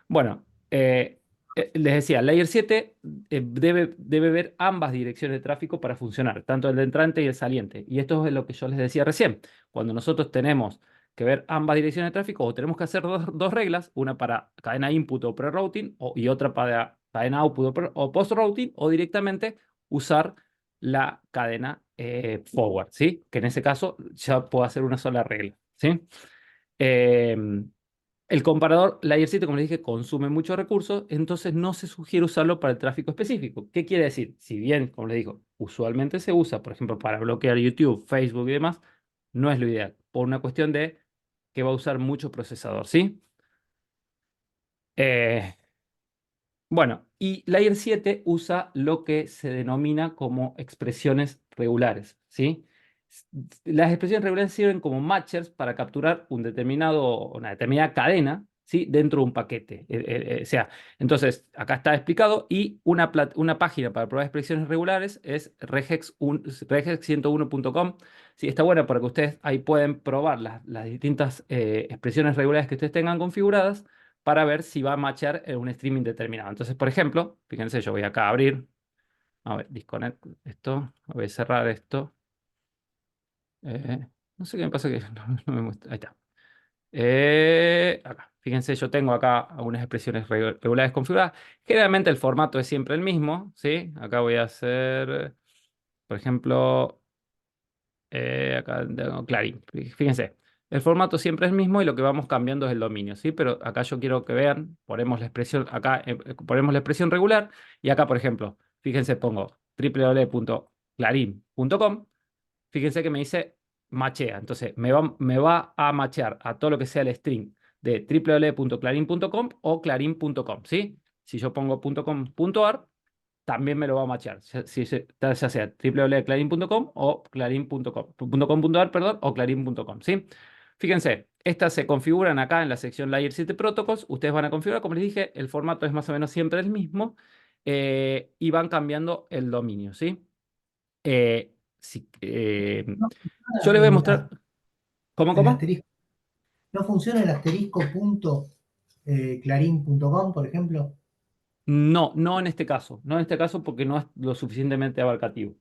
Bueno, les decía, Layer 7 debe ver ambas direcciones de tráfico para funcionar, tanto el de entrante y el saliente. Y esto es lo que yo les decía recién. Cuando nosotros tenemos que ver ambas direcciones de tráfico, o tenemos que hacer dos reglas, una para cadena input o pre-routing y otra para cadena output o post-routing, o directamente usar la cadena forward, ¿sí? Que en ese caso ya puedo hacer una sola regla, ¿sí? El comparador Layer 7, como les dije, consume muchos recursos, entonces no se sugiere usarlo para el tráfico específico. ¿Qué quiere decir? Si bien, como les digo, usualmente se usa, por ejemplo, para bloquear YouTube, Facebook y demás, no es lo ideal, por una cuestión de que va a usar mucho procesador, ¿sí? Eh, bueno, y Layer 7 usa lo que se denomina como expresiones regulares, ¿sí? Las expresiones regulares sirven como matchers para capturar una determinada cadena, ¿sí? Dentro de un paquete. O sea, entonces, acá está explicado y una página para probar expresiones regulares es regex101.com. Sí, está buena porque ustedes ahí pueden probar las distintas expresiones regulares que ustedes tengan configuradas para ver si va a matchar en un streaming determinado. Entonces, por ejemplo, fíjense, yo voy acá a abrir, a ver, disconnect esto, voy a cerrar esto. No sé qué me pasa que no me muestra. Ahí está. Acá. Fíjense, yo tengo acá algunas expresiones regulares configuradas. Generalmente el formato es siempre el mismo, ¿sí? Acá voy a hacer, por ejemplo, acá tengo Clarín. Fíjense, el formato siempre es el mismo y lo que vamos cambiando es el dominio, ¿sí? Pero acá yo quiero que vean, ponemos la expresión, acá ponemos la expresión regular y acá, por ejemplo, fíjense, pongo www.clarin.com. Fíjense que me dice machea. Entonces, me va a machear a todo lo que sea el string de www.clarin.com o clarin.com, ¿sí? Si yo pongo .com.ar, también me lo va a machear, ya sea www.clarin.com o clarin.com.com.ar, perdón, o clarin.com, ¿sí? Fíjense, estas se configuran acá en la sección Layer 7 Protocols. Ustedes van a configurar, como les dije, el formato es más o menos siempre el mismo y van cambiando el dominio, ¿sí? Eh, si- eh, yo les voy a mostrar. ¿Cómo? Asterisco. ¿No funciona el asterisco punto clarín.com, por ejemplo? No, no en este caso. No en este caso porque no es lo suficientemente abarcativo.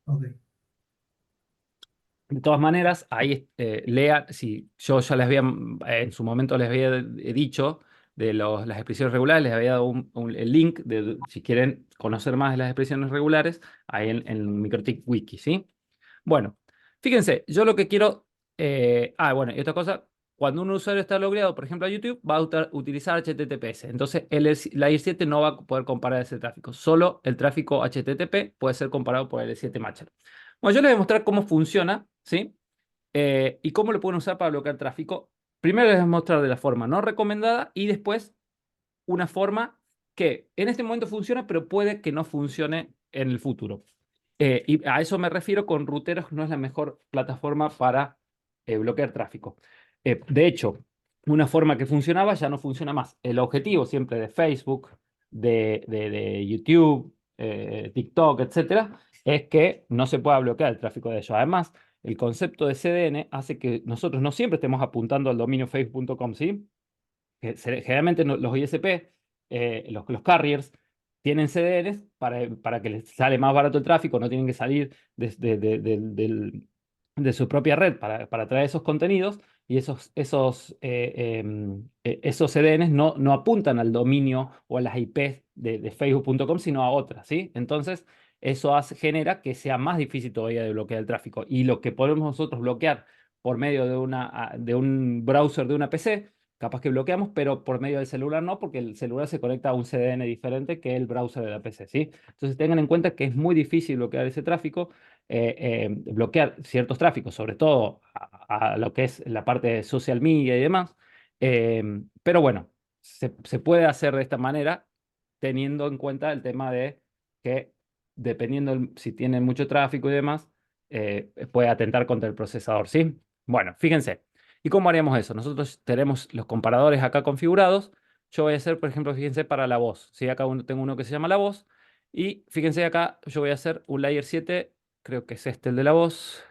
Ok. De todas maneras, ahí lean, si yo ya les había, en su momento les había dicho de las expresiones regulares, les había dado el link si quieren conocer más de las expresiones regulares, ahí en MikroTik Wiki, ¿sí? Bueno, fíjense, yo lo que quiero. Bueno, y otra cosa, cuando un usuario está logueado, por ejemplo, a YouTube, va a utilizar HTTPS. Entonces, la Layer 7 no va a poder comparar ese tráfico. Solo el tráfico HTTP puede ser comparado por el L7 Matcher. Bueno, yo les voy a mostrar cómo funciona, ¿sí? Y cómo lo pueden usar para bloquear tráfico. Primero les voy a mostrar de la forma no recomendada y después una forma que en este momento funciona, pero puede que no funcione en el futuro. Y a eso me refiero con Ruteros, no es la mejor plataforma para bloquear tráfico. De hecho, una forma que funcionaba ya no funciona más. El objetivo siempre de Facebook, de YouTube, TikTok, etcétera, es que no se pueda bloquear el tráfico de ellos. Además, el concepto de CDN hace que nosotros no siempre estemos apuntando al dominio facebook.com, ¿sí? Generalmente los ISP, los carriers, tienen CDNs para que les sale más barato el tráfico, no tienen que salir de su propia red para traer esos contenidos y esos CDNs no apuntan al dominio o a las IPs de facebook.com, sino a otras, ¿sí? Entonces, eso genera que sea más difícil todavía de bloquear el tráfico. Y lo que podemos nosotros bloquear por medio de un browser de una PC, capaz que bloqueamos, pero por medio del celular no, porque el celular se conecta a un CDN diferente que el browser de la PC, ¿sí? Entonces tengan en cuenta que es muy difícil bloquear ese tráfico, bloquear ciertos tráficos, sobre todo a lo que es la parte de social media y demás. Pero bueno, se puede hacer de esta manera, teniendo en cuenta el tema de que dependiendo si tienen mucho tráfico y demás, puede atentar contra el procesador, ¿sí? Bueno, fíjense. ¿Y cómo haríamos eso? Nosotros tenemos los comparadores acá configurados. Yo voy a hacer, por ejemplo, fíjense, para la voz. ¿Sí? Acá tengo uno que se llama la voz. Y fíjense acá, yo voy a hacer un layer 7, creo que es este el de la voz.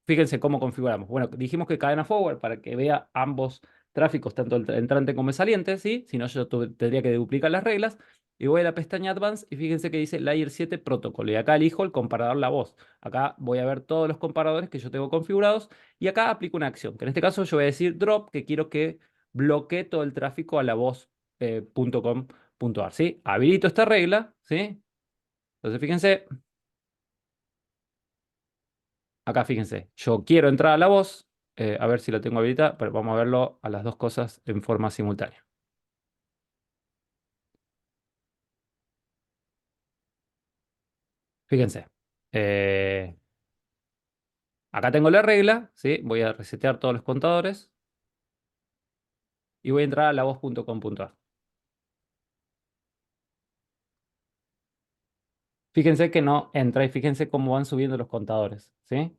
Fíjense cómo configuramos. Bueno, dijimos que cadena forward para que vea ambos tráficos, tanto el entrante como el saliente, ¿sí? Si no, yo tendría que duplicar las reglas. Y voy a la pestaña Advanced y fíjense que dice Layer 7 Protocol. Y acá elijo el comparador la voz. Acá voy a ver todos los comparadores que yo tengo configurados. Y acá aplico una acción, que en este caso yo voy a decir drop, que quiero que bloquee todo el tráfico a la voz.com.ar, ¿sí? Habilito esta regla, ¿sí? Entonces fíjense. Acá fíjense, yo quiero entrar a la voz, a ver si la tengo habilitada, pero vamos a verlo a las dos cosas en forma simultánea. Fíjense, eh, acá tengo la regla, ¿sí? Voy a resetear todos los contadores y voy a entrar a la voz.com.ar. Fíjense que no entra y fíjense cómo van subiendo los contadores, ¿sí?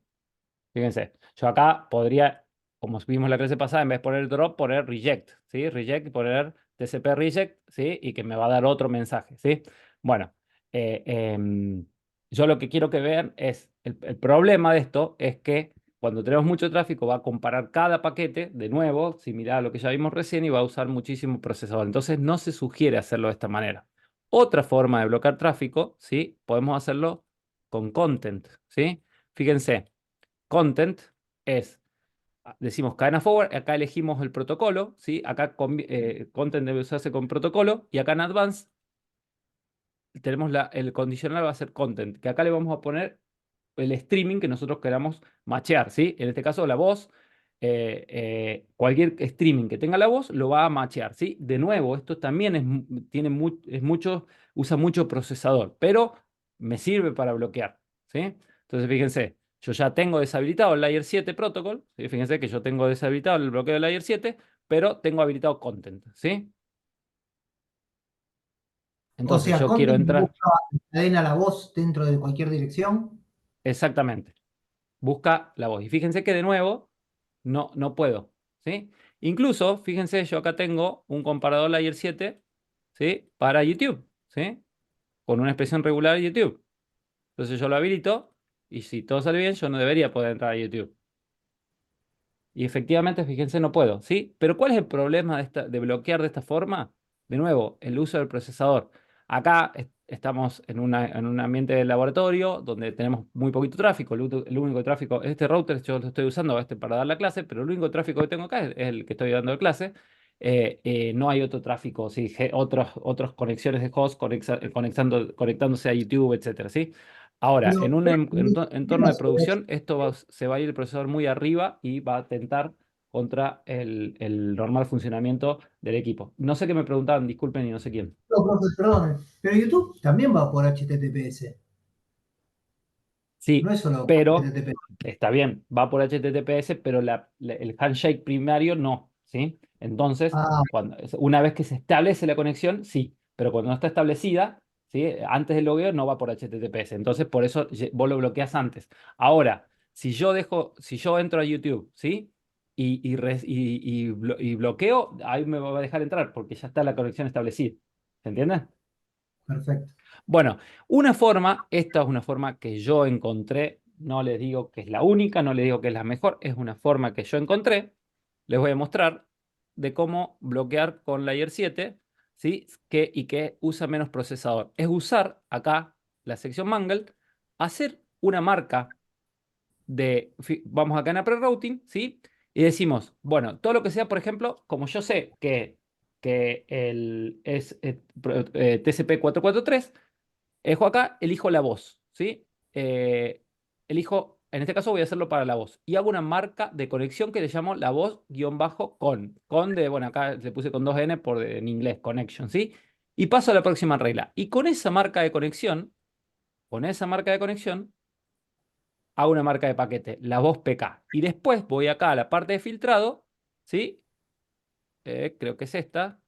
Fíjense, yo acá podría, como vimos la clase pasada, en vez de poner drop, poner reject, ¿sí? Reject, poner TCP reject, ¿sí? Y que me va a dar otro mensaje, ¿sí? Bueno, eh, em, yo lo que quiero que vean es, el problema de esto es que cuando tenemos mucho tráfico va a comparar cada paquete, de nuevo, similar a lo que ya vimos recién, y va a usar muchísimo procesador. Entonces no se sugiere hacerlo de esta manera. Otra forma de bloquear tráfico, ¿sí? Podemos hacerlo con content, ¿sí? Fíjense. Content es, decimos cadena forward, acá elegimos el protocolo, ¿sí? Acá content debe usarse con protocolo y acá en advanced tenemos el condicional va a ser content, que acá le vamos a poner el streaming que nosotros queramos machear, ¿sí? En este caso la voz, cualquier streaming que tenga la voz lo va a machear, ¿sí? De nuevo, esto también usa mucho procesador, pero me sirve para bloquear, ¿sí? Entonces fíjense, yo ya tengo deshabilitado el Layer 7 Protocol, ¿sí? Fíjense que yo tengo deshabilitado el bloqueo del Layer 7, pero tengo habilitado Content, ¿sí? O Entonces sea, yo quiero content entrar, busca cadena la voz dentro de cualquier dirección. exactamente. Busca la voz. Y fíjense que de nuevo no puedo, ¿sí? Incluso, fíjense, yo acá tengo un comparador Layer 7, ¿sí? Para YouTube, ¿sí? Con una expresión regular de YouTube. Entonces yo lo habilito y si todo sale bien, yo no debería poder entrar a YouTube. Y efectivamente, fíjense, no puedo, ¿sí? Pero ¿cuál es el problema de bloquear de esta forma? De nuevo, el uso del procesador. Acá estamos en un ambiente de laboratorio donde tenemos muy poquito tráfico. El único tráfico, este router yo lo estoy usando para dar la clase, pero el único tráfico que tengo acá es el que estoy dando de clase. No hay otro tráfico, ¿sí? Otras conexiones de host conectándose a YouTube, etcétera, ¿sí? Ahora, Pero, en un entorno de producción, se va a ir el procesador muy arriba y va a atentar contra el normal funcionamiento del equipo. No sé qué me preguntaban, disculpen y no sé quién. perdón, pero YouTube también va por HTTPS, no Sí, es solo pero HTTP. está bien, va por HTTPS, pero el handshake primario no, ¿sí? Entonces, Ah, una vez que se establece la conexión, sí, pero cuando no está establecida, ¿sí? Antes del logueo no va por HTTPS, entonces por eso vos lo bloqueas antes. Ahora, si yo entro a YouTube, ¿sí? Y bloqueo, ahí me va a dejar entrar porque ya está la conexión establecida. ¿Se entiende? Perfecto. Bueno, una forma, esta es una forma que yo encontré, no les digo que es la única, no les digo que es la mejor, es una forma que yo encontré, les voy a mostrar de cómo bloquear con Layer 7, ¿sí? Y que usa menos procesador. Es usar acá la sección Mangle, hacer una marca vamos acá en a pre-routing, ¿sí? Y decimos, bueno, todo lo que sea, por ejemplo, como yo sé que es TCP 443, elijo acá, elijo la voz, ¿sí? Elijo, en este caso voy a hacerlo para la voz. Y hago una marca de conexión que le llamo la voz-con. Con de, bueno, acá le puse con 2N en inglés, connection, ¿sí? Y paso a la próxima regla. Y con esa marca de conexión, hago una marca de paquete, la voz PK. Y después voy acá a la parte de filtrado, ¿sí? Creo que es esta.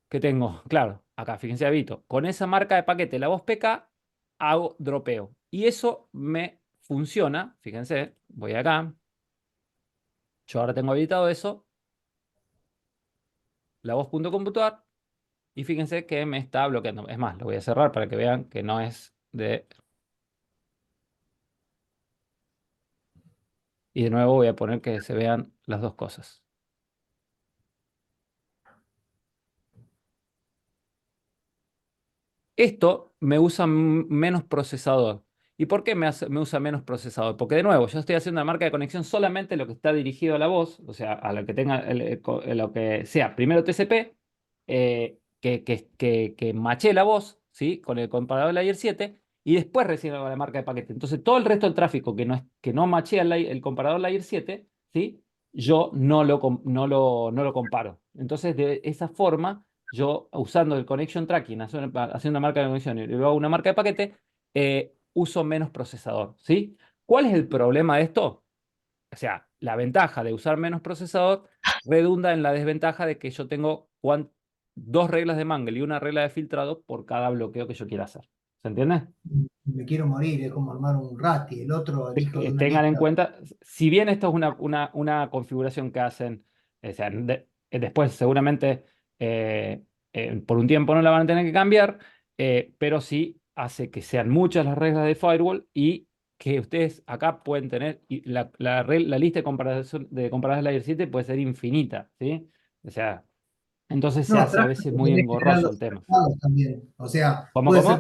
Que tengo, claro, acá, fíjense, Avito, con esa marca de paquete, la voz PK, hago dropeo. Y eso me funciona, fíjense, voy acá, yo ahora tengo habilitado eso, la voz.computador, y fíjense que me está bloqueando. Es más, lo voy a cerrar para que vean que no es de... Y de nuevo voy a poner que se vean las dos cosas. Esto me usa menos procesador. ¿Y por qué me usa menos procesador? Porque de nuevo, yo estoy haciendo una marca de conexión solamente lo que está dirigido a la voz, o sea, a lo que tenga, lo que sea, primero TCP, que mache la voz, ¿sí? Con el comparador Layer 7, y después recién hago la marca de paquete. Entonces, todo el resto del tráfico que no machea el comparador Layer 7, ¿sí? Yo no lo comparo. Entonces, de esa forma yo usando el connection tracking, haciendo una marca de conexión y luego una marca de paquete, uso menos procesador, ¿sí? ¿Cuál es el problema de esto? O sea, la ventaja de usar menos procesador redunda en la desventaja de que yo tengo dos reglas de Mangle y una regla de filtrado por cada bloqueo que yo quiera hacer. ¿Se entiende? Me quiero morir, es como armar un RATI, el otro elijo de una Tengan en lista. cuenta, si bien esto es una configuración que hacen, o sea, después seguramente por un tiempo no la van a tener que cambiar, pero sí hace que sean muchas las reglas de firewall y que ustedes acá pueden tener, y la lista de comparadas Layer 7 puede ser infinita, ¿sí? O sea, entonces se No, hace a tráfico veces muy tenés que generar engorroso los el tema. estados también. O sea, ¿Cómo, puede ser cómo?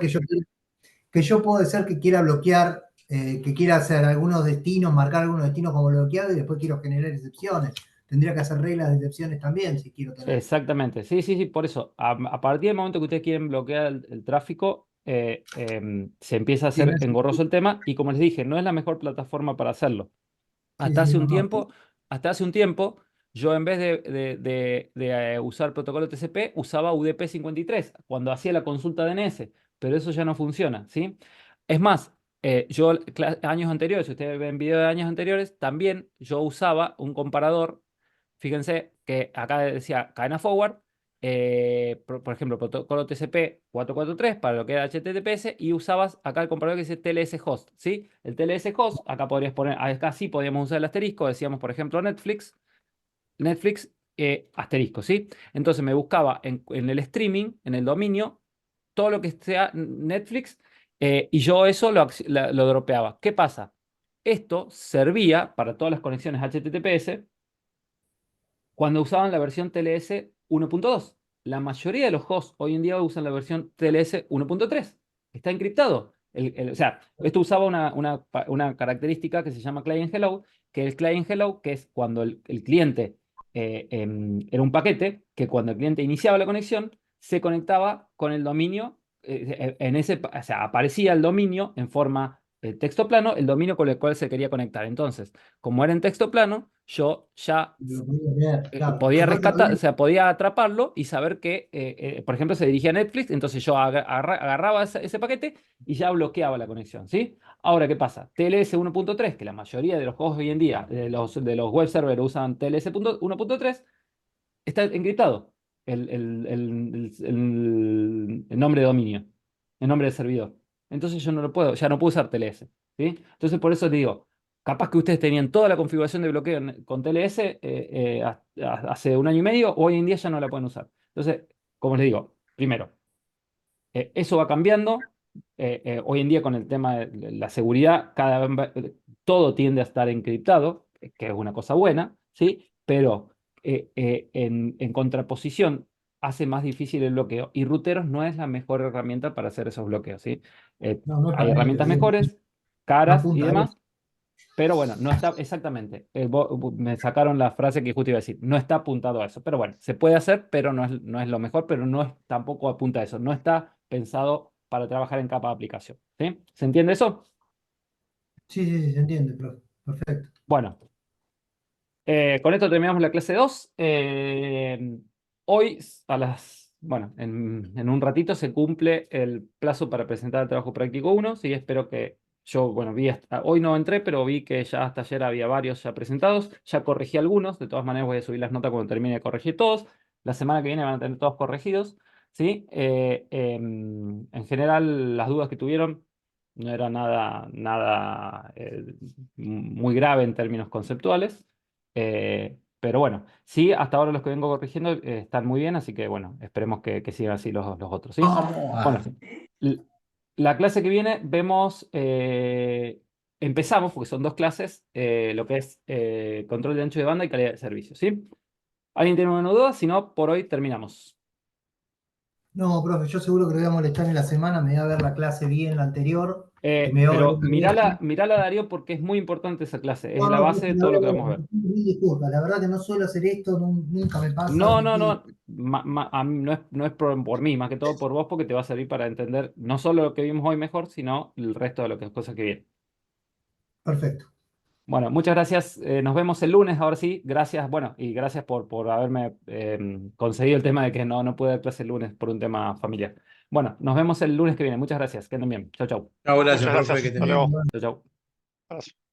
que yo puede ser que quiera bloquear, que quiera hacer algunos destinos, marcar algunos destinos como bloqueados y después quiero generar excepciones. Tendría que hacer reglas de excepciones también si quiero tener. Exactamente, sí, sí, sí, por eso, a partir del momento que ustedes quieren bloquear el tráfico, se empieza a Sí, no hacer es- engorroso el tema y como les dije, no es la mejor plataforma para hacerlo. sí, Hasta sí, hace no, un no. tiempo, hasta hace un tiempo, yo en vez de usar protocolo TCP, usaba UDP 53 cuando hacía la consulta DNS, pero eso ya no funciona, ¿sí? Es más, yo años anteriores, si ustedes ven videos de años anteriores, también yo usaba un comparador. Fíjense que acá decía cadena forward, por ejemplo, protocolo TCP 443 para lo que era HTTPS y usabas acá el comparador que dice TLS host, ¿sí? El TLS host, acá podrías poner, acá sí podíamos usar el asterisco, decíamos, por ejemplo, Netflix, asterisco, ¿sí? Entonces me buscaba en el streaming, en el dominio, todo lo que sea Netflix, y yo eso lo dropeaba. ¿Qué pasa? Esto servía para todas las conexiones HTTPS cuando usaban la versión TLS 1.2. La mayoría de los hosts hoy en día usan la versión TLS 1.3. Está encriptado. O sea, esto usaba una característica que se llama client hello, que el client hello, que es cuando el cliente era un paquete, que cuando el cliente iniciaba la conexión, se conectaba con el dominio, o sea, aparecía el dominio en forma texto plano, el dominio con el cual se quería conectar. Entonces, como era en texto plano, yo ya Lo voy a leer, claro. podía Aparte, rescatar, o sea, podía atraparlo y saber que, por ejemplo, se dirigía a Netflix, entonces yo agarraba ese paquete y ya bloqueaba la conexión, ¿sí? Ahora, ¿qué pasa? TLS 1.3, que la mayoría de los juegos hoy en día, de los web servers usan TLS 1.3, está encriptado el nombre de dominio, el nombre del servidor. Entonces yo no lo puedo, ya no puedo usar TLS, ¿sí? Entonces por eso te digo, capaz que ustedes tenían toda la configuración de bloqueo con TLS hace un año y medio, hoy en día ya no la pueden usar. Entonces, como les digo, primero, eso va cambiando. Hoy en día con el tema de la seguridad, todo tiende a estar encriptado, que es una cosa buena, ¿sí? Pero en contraposición hace más difícil el bloqueo y Ruteros no es la mejor herramienta para hacer esos bloqueos, ¿sí? No es Hay para herramientas ellos, mejores, no caras y apunta a demás, pero bueno, no está exactamente. Me sacaron la frase que justo iba a decir. No está apuntado a eso. Pero bueno, se puede hacer, pero no es lo mejor, pero no es, tampoco apunta a eso. No está pensado para trabajar en capa de aplicación. ¿Sí? ¿Se entiende eso? Sí, sí, sí, se entiende, profe. Perfecto. Bueno, con esto terminamos la clase 2. Hoy bueno, en un ratito se cumple el plazo para presentar el trabajo práctico 1. Sí, espero que yo, bueno, hoy no entré, pero vi que ya hasta ayer había varios ya presentados. Ya corregí algunos. De todas maneras voy a subir las notas cuando termine de corregir todos. La semana que viene van a tener todos corregidos. ¿Sí? En general, las dudas que tuvieron no era nada muy grave en términos conceptuales. Pero bueno, sí, hasta ahora los que vengo corrigiendo están muy bien, así que bueno, esperemos que sigan así los otros, ¿sí? Bueno, l- la clase que viene vemos, empezamos, porque son 2 clases, lo que es control de ancho de banda y calidad de servicio, ¿sí? ¿Alguien tiene alguna duda? Si no, por hoy terminamos. No, profe, yo seguro que lo voy a molestar en la semana, me voy a ver la clase bien, la anterior, y me voy a Pero volver a esta. mirala, Darío, porque es muy importante esa clase, es No, la no, base profe, de la todo voy lo a que ver, vamos a ver. mil disculpas, la verdad que no suelo hacer esto, nunca me pasa, No, así no, que no. A mí no es por mí, más que todo por vos, porque te va a servir para entender no solo lo que vimos hoy mejor, sino el resto de cosas que vienen. perfecto. Bueno, muchas gracias. Nos vemos el lunes, ahora sí. Gracias, bueno, y gracias por haberme concedido el tema de que no pude dar clase el lunes por un tema familiar. Bueno, nos vemos el lunes que viene. Muchas gracias. Que anden bien. Chau, chau. Chao, gracias, Muchas profe, gracias. que Hasta estén bien. luego. Chau, chau. Abrazo.